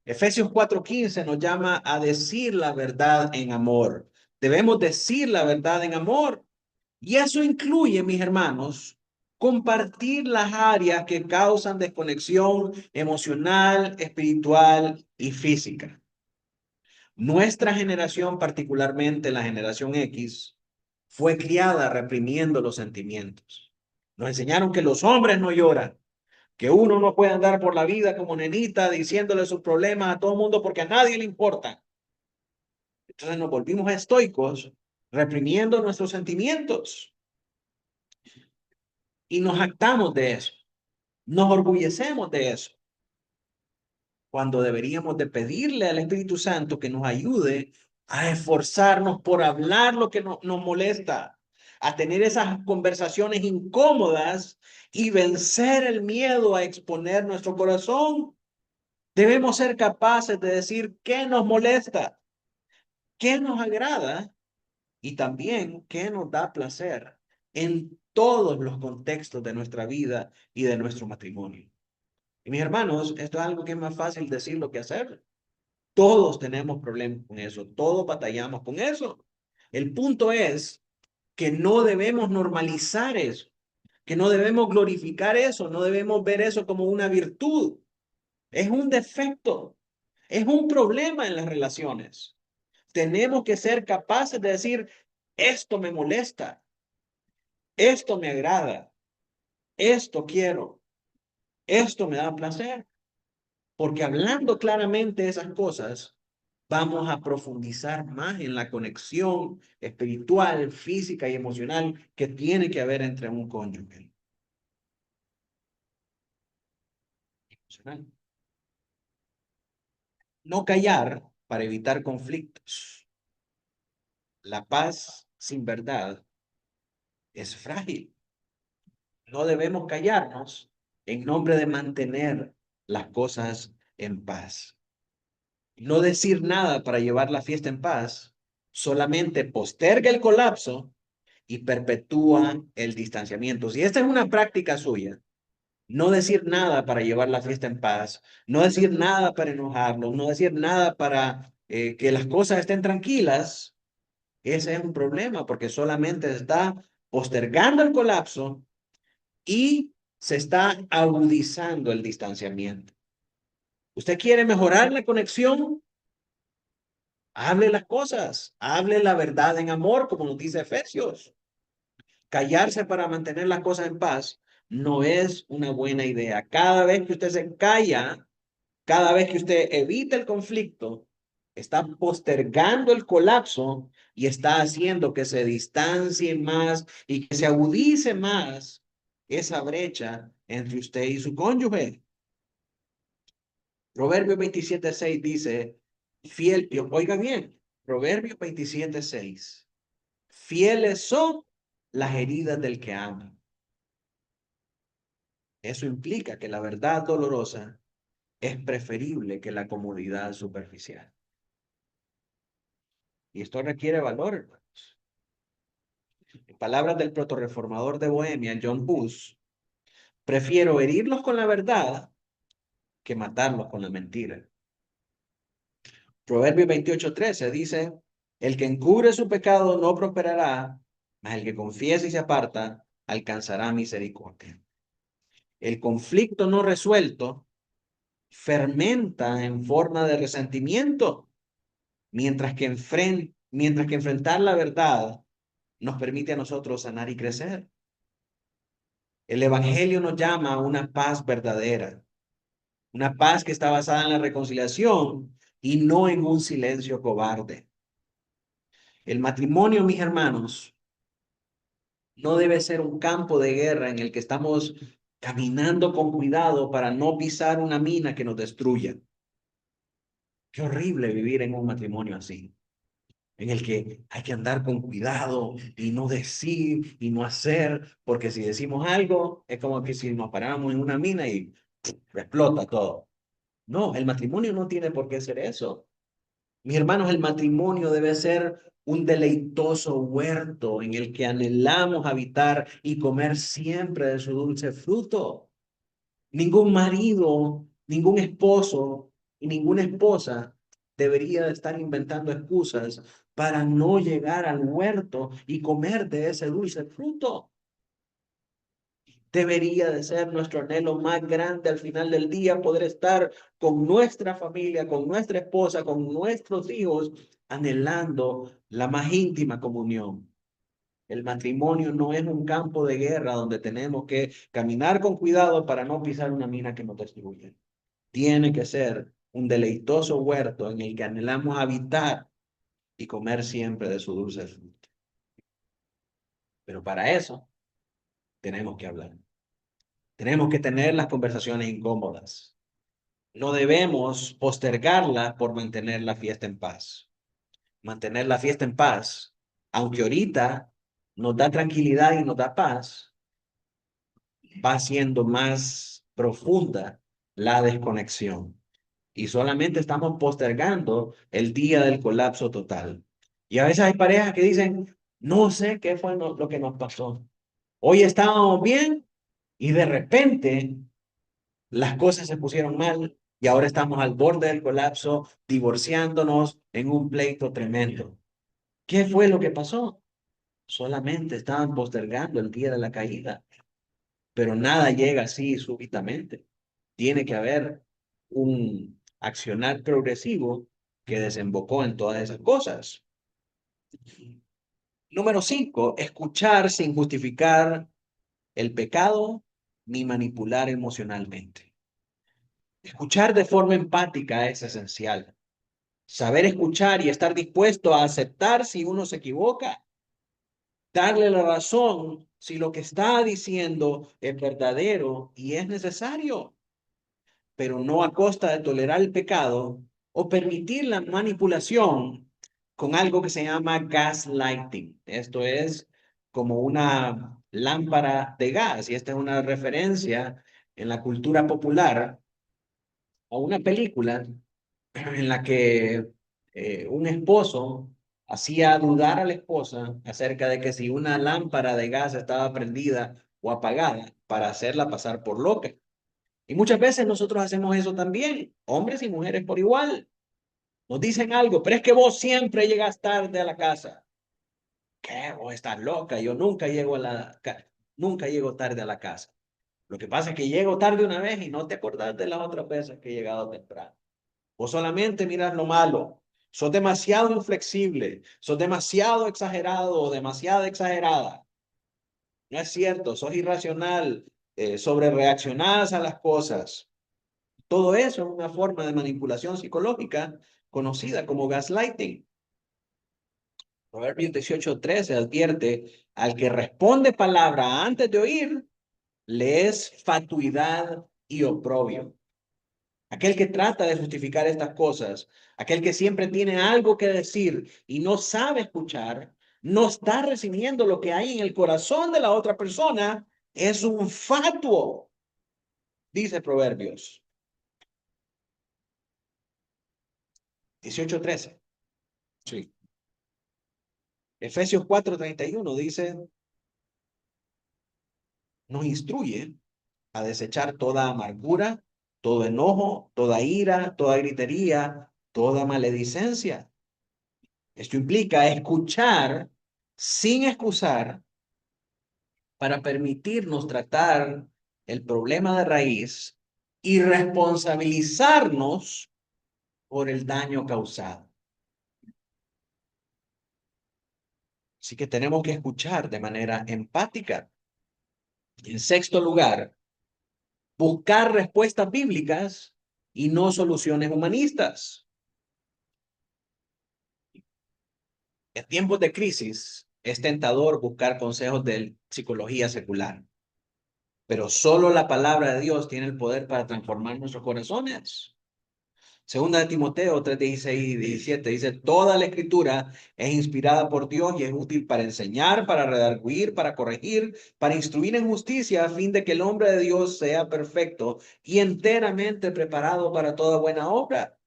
Efesios 4:15 nos llama a decir la verdad en amor. Debemos decir la verdad en amor. Y eso incluye, mis hermanos, compartir las áreas que causan desconexión emocional, espiritual y física. Nuestra generación, particularmente la generación X, fue criada reprimiendo los sentimientos. Nos enseñaron que los hombres no lloran, que uno no puede andar por la vida como nenita diciéndole sus problemas a todo el mundo porque a nadie le importa. Entonces nos volvimos estoicos reprimiendo nuestros sentimientos y nos jactamos de eso, nos orgullecemos de eso, cuando deberíamos de pedirle al Espíritu Santo que nos ayude a esforzarnos por hablar lo que nos molesta, a tener esas conversaciones incómodas y vencer el miedo a exponer nuestro corazón. Debemos ser capaces de decir qué nos molesta, qué nos agrada y también qué nos da placer en todos los contextos de nuestra vida y de nuestro matrimonio. Y mis hermanos, esto es algo que es más fácil decirlo que hacer. Todos tenemos problemas con eso, todos batallamos con eso. El punto es que no debemos normalizar eso, que no debemos glorificar eso, no debemos ver eso como una virtud. Es un defecto, es un problema en las relaciones. Tenemos que ser capaces de decir, esto me molesta, esto me agrada, esto quiero, esto me da placer. Porque hablando claramente esas cosas, vamos a profundizar más en la conexión espiritual, física y emocional que tiene que haber entre un cónyuge. Emocional. No callar para evitar conflictos. La paz sin verdad es frágil. No debemos callarnos en nombre de mantener las cosas en paz. No decir nada para llevar la fiesta en paz solamente posterga el colapso y perpetúa el distanciamiento. Si esta es una práctica suya, no decir nada para llevar la fiesta en paz, no decir nada para enojarlo, no decir nada para que las cosas estén tranquilas, ese es un problema porque solamente está postergando el colapso y se está agudizando el distanciamiento. ¿Usted quiere mejorar la conexión? Hable las cosas, hable la verdad en amor, como nos dice Efesios. Callarse para mantener las cosas en paz no es una buena idea. Cada vez que usted se calla, cada vez que usted evita el conflicto, está postergando el colapso y está haciendo que se distancie más y que se agudice más esa brecha entre usted y su cónyuge. Proverbios 27:6 dice, fiel, oiga bien, Proverbios 27:6, fieles son las heridas del que ama. Eso implica que la verdad dolorosa es preferible que la comodidad superficial. Y esto requiere valor, hermanos. En palabras del protorreformador de Bohemia, John Hus, prefiero herirlos con la verdad que matarlos con la mentira. Proverbios 28:13 dice, el que encubre su pecado no prosperará, mas el que confiesa y se aparta alcanzará misericordia. El conflicto no resuelto fermenta en forma de resentimiento, mientras que enfrentar la verdad nos permite a nosotros sanar y crecer. El Evangelio nos llama a una paz verdadera, una paz que está basada en la reconciliación y no en un silencio cobarde. El matrimonio, mis hermanos, no debe ser un campo de guerra en el que estamos caminando con cuidado para no pisar una mina que nos destruya. Qué horrible vivir en un matrimonio así, en el que hay que andar con cuidado y no decir y no hacer, porque si decimos algo, es como que si nos paráramos en una mina y explota todo. No, el matrimonio no tiene por qué ser eso. Mis hermanos, el matrimonio debe ser un deleitoso huerto en el que anhelamos habitar y comer siempre de su dulce fruto. Ningún marido, ningún esposo y ninguna esposa debería de estar inventando excusas para no llegar al huerto y comer de ese dulce fruto. Debería de ser nuestro anhelo más grande al final del día, poder estar con nuestra familia, con nuestra esposa, con nuestros hijos, anhelando la más íntima comunión. El matrimonio no es un campo de guerra donde tenemos que caminar con cuidado para no pisar una mina que nos destruye. Tiene que ser un deleitoso huerto en el que anhelamos habitar y comer siempre de su dulce fruto. Pero para eso tenemos que hablar. Tenemos que tener las conversaciones incómodas. No debemos postergarla por mantener la fiesta en paz. Mantener la fiesta en paz, aunque ahorita nos da tranquilidad y nos da paz, va siendo más profunda la desconexión. Y solamente estamos postergando el día del colapso total. Y a veces hay parejas que dicen, no sé qué fue lo que nos pasó. Hoy estábamos bien y de repente las cosas se pusieron mal y ahora estamos al borde del colapso, divorciándonos en un pleito tremendo. ¿Qué fue lo que pasó? Solamente estaban postergando el día de la caída, pero nada llega así súbitamente. Tiene que haber un accionar progresivo que desembocó en todas esas cosas. Número 5, escuchar sin justificar el pecado ni manipular emocionalmente. Escuchar de forma empática es esencial. Saber escuchar y estar dispuesto a aceptar si uno se equivoca. Darle la razón si lo que está diciendo es verdadero y es necesario, pero no a costa de tolerar el pecado o permitir la manipulación con algo que se llama gaslighting. Esto es como una lámpara de gas y esta es una referencia en la cultura popular a una película en la que un esposo hacía dudar a la esposa acerca de que si una lámpara de gas estaba prendida o apagada para hacerla pasar por loca. Y muchas veces nosotros hacemos eso también, hombres y mujeres por igual. Nos dicen algo, pero es que vos siempre llegas tarde a la casa. ¿Qué? Vos estás loca, yo nunca llego tarde a la casa. Lo que pasa es que llego tarde una vez y no te acordás de las otras veces que he llegado temprano. Vos solamente miras lo malo. Sos demasiado inflexible, sos demasiado exagerado o demasiado exagerada. No es cierto, sos irracional, sobre reaccionás a las cosas. Todo eso es una forma de manipulación psicológica conocida como gaslighting. Proverbios 18:13 advierte, al que responde palabra antes de oír, le es fatuidad y oprobio. Aquel que trata de justificar estas cosas, aquel que siempre tiene algo que decir y no sabe escuchar, no está recibiendo lo que hay en el corazón de la otra persona, es un fatuo, dice Proverbios 18:13. Sí. Efesios 4:31 dice, nos instruye a desechar toda amargura, todo enojo, toda ira, toda gritería, toda maledicencia. Esto implica escuchar sin excusar para permitirnos tratar el problema de raíz y responsabilizarnos por el daño causado. Así que tenemos que escuchar de manera empática. En sexto lugar, buscar respuestas bíblicas y no soluciones humanistas. En tiempos de crisis es tentador buscar consejos de psicología secular, pero solo la palabra de Dios tiene el poder para transformar nuestros corazones. Segunda de Timoteo 3:16 y 17 dice, toda la escritura es inspirada por Dios y es útil para enseñar, para redarguir, para corregir, para instruir en justicia, a fin de que el hombre de Dios sea perfecto y enteramente preparado para toda buena obra.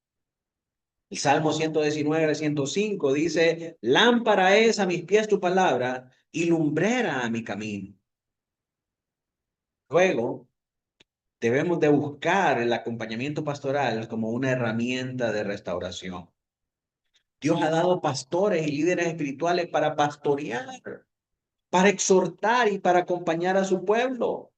El Salmo 119, 105 dice, lámpara es a mis pies tu palabra y lumbrera a mi camino. Luego, debemos de buscar el acompañamiento pastoral como una herramienta de restauración. Dios ha dado pastores y líderes espirituales para pastorear, para exhortar y para acompañar a su pueblo.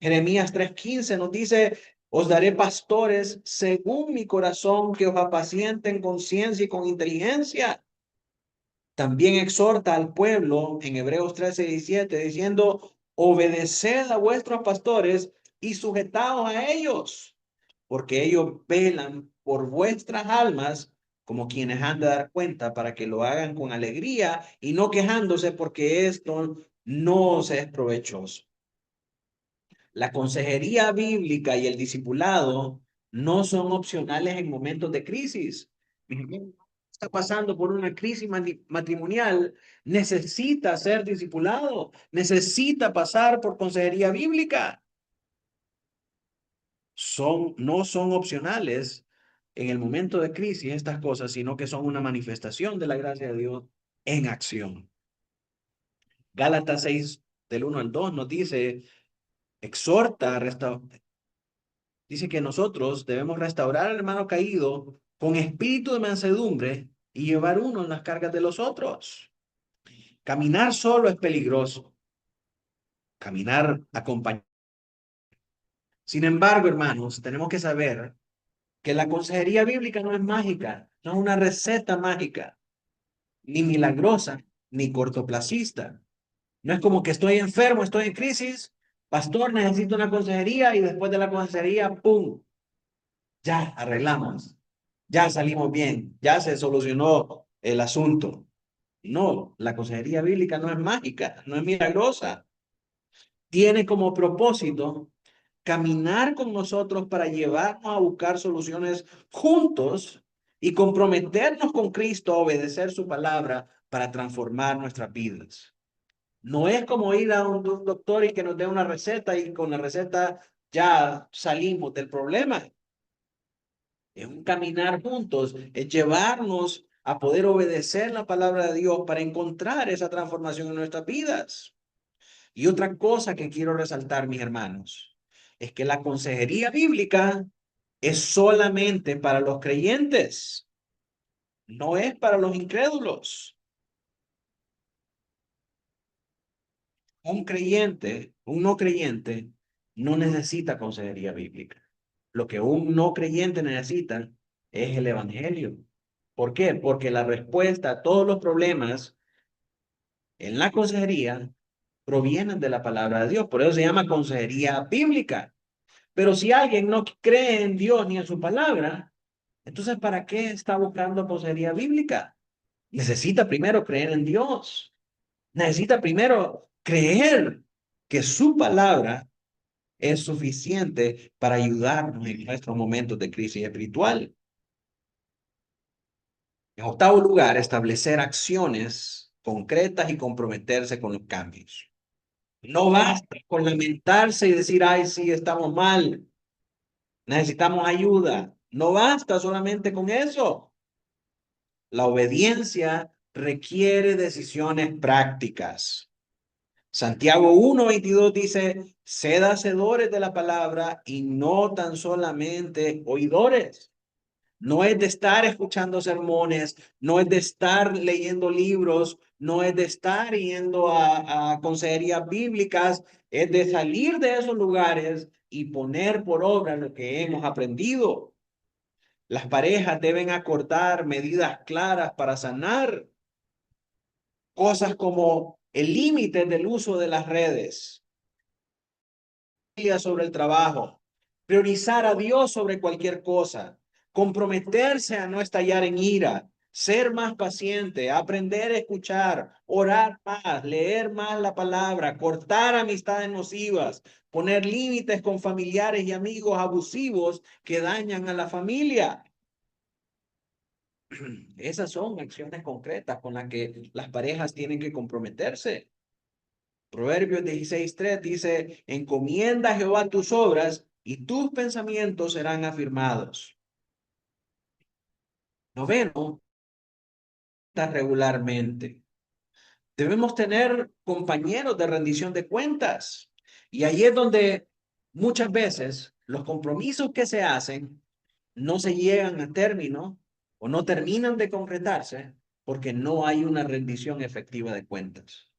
Jeremías 3:15 nos dice, os daré pastores según mi corazón que os apacienten con ciencia y con inteligencia. También exhorta al pueblo en Hebreos 13:17 diciendo, obedeced a vuestros pastores y sujetaos a ellos, porque ellos velan por vuestras almas como quienes han de dar cuenta para que lo hagan con alegría y no quejándose porque esto no os es provechoso. La consejería bíblica y el discipulado no son opcionales en momentos de crisis. Está pasando por una crisis matrimonial, necesita ser discipulado, necesita pasar por consejería bíblica. No son opcionales en el momento de crisis estas cosas, sino que son una manifestación de la gracia de Dios en acción. Gálatas 6, del 1 al 2 nos dice, exhorta, dice que nosotros debemos restaurar al hermano caído con espíritu de mansedumbre y llevar uno en las cargas de los otros. Caminar solo es peligroso. Caminar acompañado. Sin embargo, hermanos, tenemos que saber que la consejería bíblica no es mágica, no es una receta mágica, ni milagrosa, ni cortoplacista. No es como que estoy enfermo, estoy en crisis, pastor, necesito una consejería y después de la consejería, ¡pum! Ya arreglamos, ya salimos bien, ya se solucionó el asunto. No, la consejería bíblica no es mágica, no es milagrosa. Tiene como propósito caminar con nosotros para llevarnos a buscar soluciones juntos y comprometernos con Cristo a obedecer su palabra para transformar nuestras vidas. No es como ir a un doctor y que nos dé una receta y con la receta ya salimos del problema. Es un caminar juntos, es llevarnos a poder obedecer la palabra de Dios para encontrar esa transformación en nuestras vidas. Y otra cosa que quiero resaltar, mis hermanos, es que la consejería bíblica es solamente para los creyentes, no es para los incrédulos. Un no creyente, no necesita consejería bíblica. Lo que un no creyente necesita es el evangelio. ¿Por qué? Porque la respuesta a todos los problemas en la consejería provienen de la palabra de Dios. Por eso se llama consejería bíblica. Pero si alguien no cree en Dios ni en su palabra, entonces ¿para qué está buscando consejería bíblica? Necesita primero creer en Dios. Necesita primero creer que su palabra es suficiente para ayudarnos en nuestros momentos de crisis espiritual. En octavo lugar, establecer acciones concretas y comprometerse con los cambios. No basta con lamentarse y decir, ay, sí, estamos mal, necesitamos ayuda. No basta solamente con eso. La obediencia requiere decisiones prácticas. Santiago 1:22 dice, sed hacedores de la palabra y no tan solamente oidores. No es de estar escuchando sermones, no es de estar leyendo libros, no es de estar yendo a consejerías bíblicas, es de salir de esos lugares y poner por obra lo que hemos aprendido. Las parejas deben acordar medidas claras para sanar cosas como el límite del uso de las redes, sobre el trabajo, priorizar a Dios sobre cualquier cosa, comprometerse a no estallar en ira, ser más paciente, aprender a escuchar, orar más, leer más la palabra, cortar amistades nocivas, poner límites con familiares y amigos abusivos que dañan a la familia. Esas son acciones concretas con las que las parejas tienen que comprometerse. Proverbios 16:3 dice, encomienda a Jehová tus obras y tus pensamientos serán afirmados. Noveno, regularmente. Debemos tener compañeros de rendición de cuentas. Y ahí es donde muchas veces los compromisos que se hacen no se llegan a término o no terminan de concretarse porque no hay una rendición efectiva de cuentas.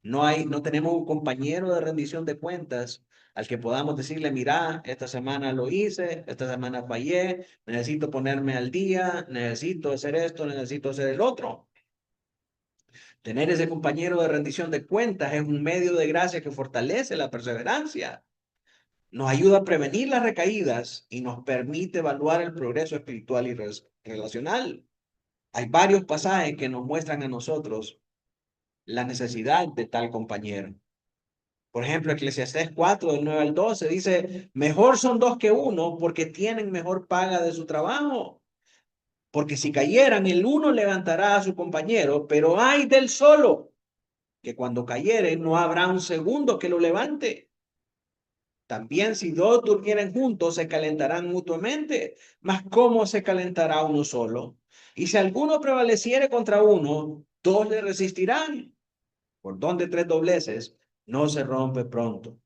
No tenemos un compañero de rendición de cuentas al que podamos decirle, mira, esta semana lo hice, esta semana fallé, necesito ponerme al día, necesito hacer esto, necesito hacer el otro. Tener ese compañero de rendición de cuentas es un medio de gracia que fortalece la perseverancia, nos ayuda a prevenir las recaídas y nos permite evaluar el progreso espiritual y relacional. Hay varios pasajes que nos muestran a nosotros la necesidad de tal compañero. Por ejemplo, Eclesiastés 4, del 9 al 12, dice, mejor son dos que uno porque tienen mejor paga de su trabajo. Porque si cayeran, el uno levantará a su compañero, pero ay del solo, que cuando cayere no habrá un segundo que lo levante. También si dos durmieren juntos, se calentarán mutuamente. Mas ¿cómo se calentará uno solo? Y si alguno prevaleciere contra uno, dos le resistirán. Cordón de tres dobleces no se rompe pronto.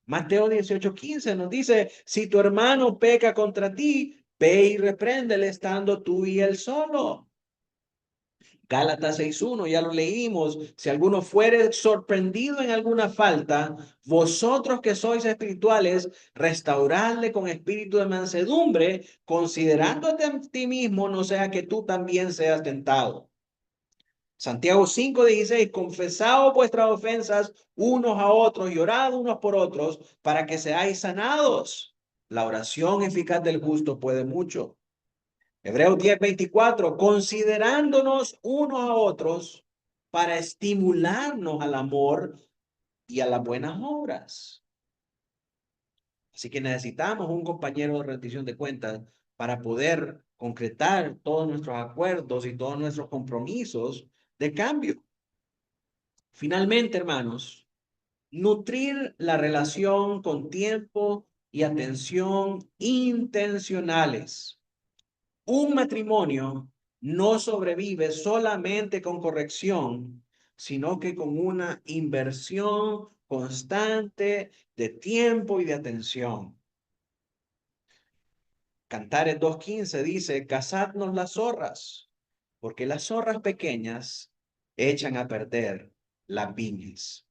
Mateo 18:15 nos dice, si tu hermano peca contra ti, ve y repréndele estando tú y él solo. Gálatas 6:1, ya lo leímos. Si alguno fuere sorprendido en alguna falta, vosotros que sois espirituales, restauradle con espíritu de mansedumbre, considerándote a ti mismo, no sea que tú también seas tentado. Santiago 5:16, confesaos vuestras ofensas unos a otros y orad unos por otros para que seáis sanados. La oración eficaz del justo puede mucho. Hebreos 10:24, considerándonos unos a otros para estimularnos al amor y a las buenas obras. Así que necesitamos un compañero de rendición de cuentas para poder concretar todos nuestros acuerdos y todos nuestros compromisos de cambio. Finalmente, hermanos, nutrir la relación con tiempo y atención intencionales. Un matrimonio no sobrevive solamente con corrección, sino que con una inversión constante de tiempo y de atención. Cantares 2:15 dice, cazadnos las zorras, porque las zorras pequeñas echan a perder las viñas.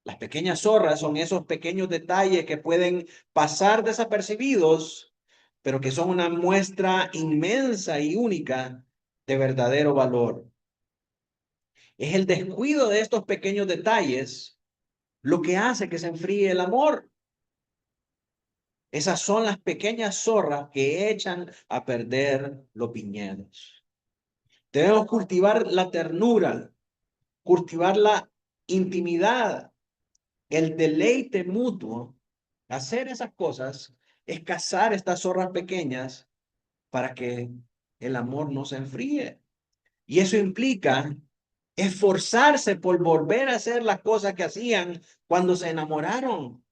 Las pequeñas zorras son esos pequeños detalles que pueden pasar desapercibidos, pero que son una muestra inmensa y única de verdadero valor. Es el descuido de estos pequeños detalles lo que hace que se enfríe el amor. Esas son las pequeñas zorras que echan a perder los viñedos. Debemos cultivar la ternura, cultivar la intimidad, el deleite mutuo. Hacer esas cosas es cazar estas zorras pequeñas para que el amor no se enfríe. Y eso implica esforzarse por volver a hacer las cosas que hacían cuando se enamoraron,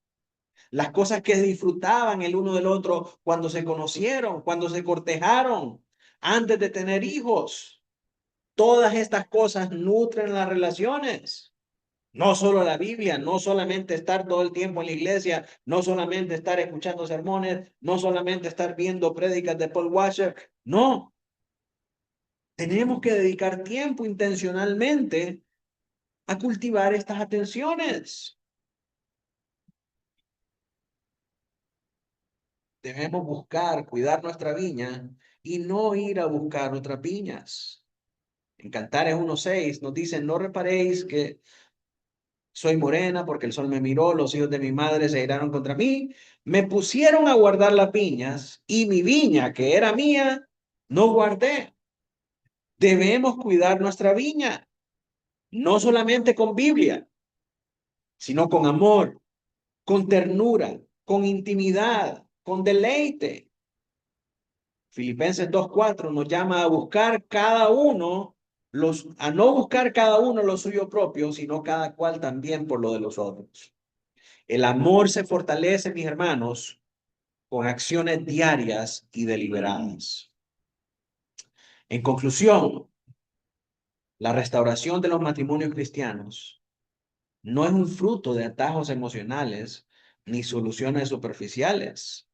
las cosas que disfrutaban el uno del otro cuando se conocieron, cuando se cortejaron, antes de tener hijos. Todas estas cosas nutren las relaciones. No solo la Biblia, no solamente estar todo el tiempo en la iglesia, no solamente estar escuchando sermones, no solamente estar viendo prédicas de Paul Washer. No, tenemos que dedicar tiempo intencionalmente a cultivar estas atenciones. Debemos buscar, cuidar nuestra viña y no ir a buscar otras viñas. En Cantares 1:6 nos dicen, no reparéis que soy morena porque el sol me miró, los hijos de mi madre se iraron contra mí, me pusieron a guardar las viñas y mi viña, que era mía, no guardé. Debemos cuidar nuestra viña, no solamente con Biblia, sino con amor, con ternura, con intimidad, con deleite. Filipenses 2:4 nos llama a buscar cada uno, a no buscar cada uno lo suyo propio, sino cada cual también por lo de los otros. El amor se fortalece, mis hermanos, con acciones diarias y deliberadas. En conclusión, la restauración de los matrimonios cristianos no es un fruto de atajos emocionales ni soluciones superficiales,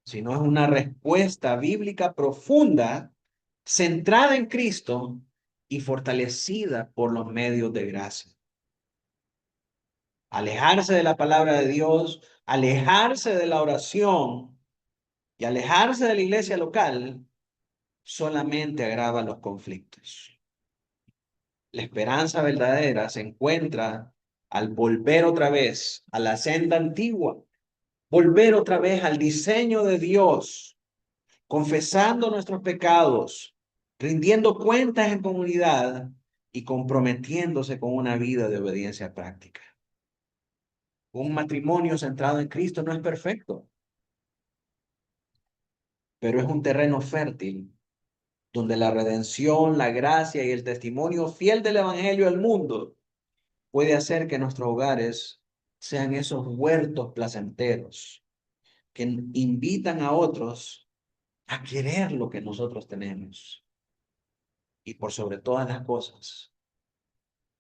sino es una respuesta bíblica profunda, centrada en Cristo y fortalecida por los medios de gracia. Alejarse de la palabra de Dios, alejarse de la oración y alejarse de la iglesia local solamente agrava los conflictos. La esperanza verdadera se encuentra al volver otra vez a la senda antigua, volver otra vez al diseño de Dios, confesando nuestros pecados, rindiendo cuentas en comunidad y comprometiéndose con una vida de obediencia práctica. Un matrimonio centrado en Cristo no es perfecto, pero es un terreno fértil donde la redención, la gracia y el testimonio fiel del Evangelio al mundo puede hacer que nuestros hogares sean esos huertos placenteros que invitan a otros a querer lo que nosotros tenemos y por sobre todas las cosas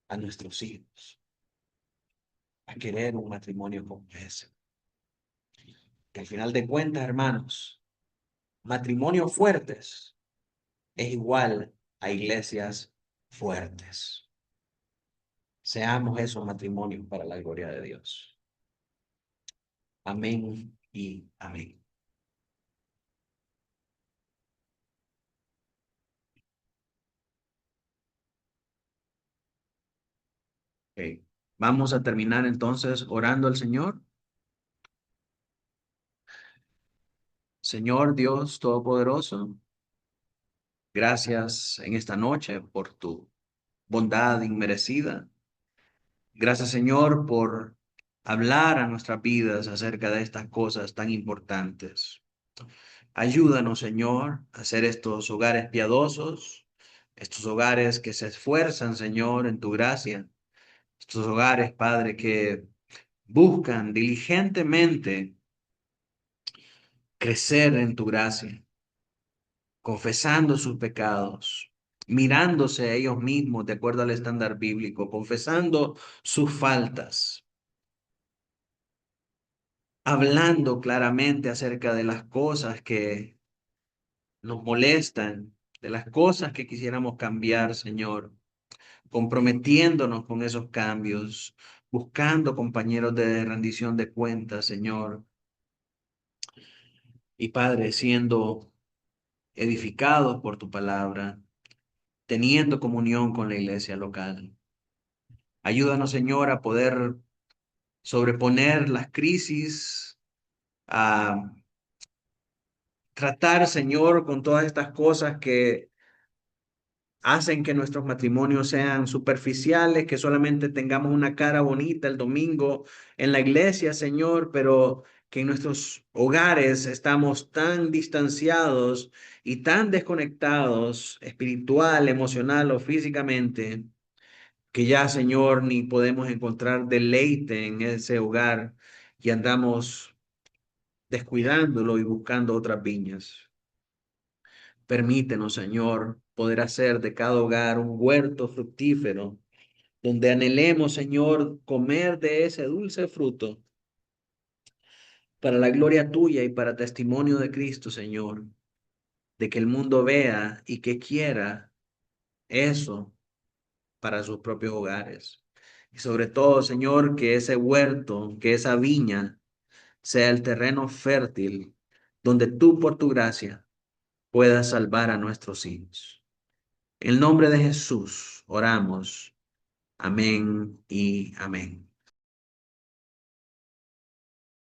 a nuestros hijos a querer un matrimonio como ese. Que al final de cuentas, hermanos, matrimonios fuertes es igual a iglesias fuertes. Seamos esos matrimonios para la gloria de Dios. Amén y amén. Okay. Vamos a terminar entonces orando al Señor. Señor Dios Todopoderoso, gracias en esta noche por tu bondad inmerecida. Gracias, Señor, por hablar a nuestras vidas acerca de estas cosas tan importantes. Ayúdanos, Señor, a hacer estos hogares piadosos, estos hogares que se esfuerzan, Señor, en tu gracia, estos hogares, Padre, que buscan diligentemente crecer en tu gracia, confesando sus pecados, mirándose a ellos mismos de acuerdo al estándar bíblico, confesando sus faltas, hablando claramente acerca de las cosas que nos molestan, de las cosas que quisiéramos cambiar, Señor, comprometiéndonos con esos cambios, buscando compañeros de rendición de cuentas, Señor, y Padre, siendo edificados por tu palabra, teniendo comunión con la iglesia local. Ayúdanos, Señor, a poder sobreponer las crisis, a tratar, Señor, con todas estas cosas que hacen que nuestros matrimonios sean superficiales, que solamente tengamos una cara bonita el domingo en la iglesia, Señor, pero que en nuestros hogares estamos tan distanciados y tan desconectados espiritual, emocional o físicamente, que ya, Señor, ni podemos encontrar deleite en ese hogar y andamos descuidándolo y buscando otras viñas. Permítenos, Señor, poder hacer de cada hogar un huerto fructífero, donde anhelemos, Señor, comer de ese dulce fruto para la gloria tuya y para testimonio de Cristo, Señor, de que el mundo vea y que quiera eso para sus propios hogares. Y sobre todo, Señor, que ese huerto, que esa viña sea el terreno fértil donde tú, por tu gracia, puedas salvar a nuestros hijos. En el nombre de Jesús oramos. Amén y amén.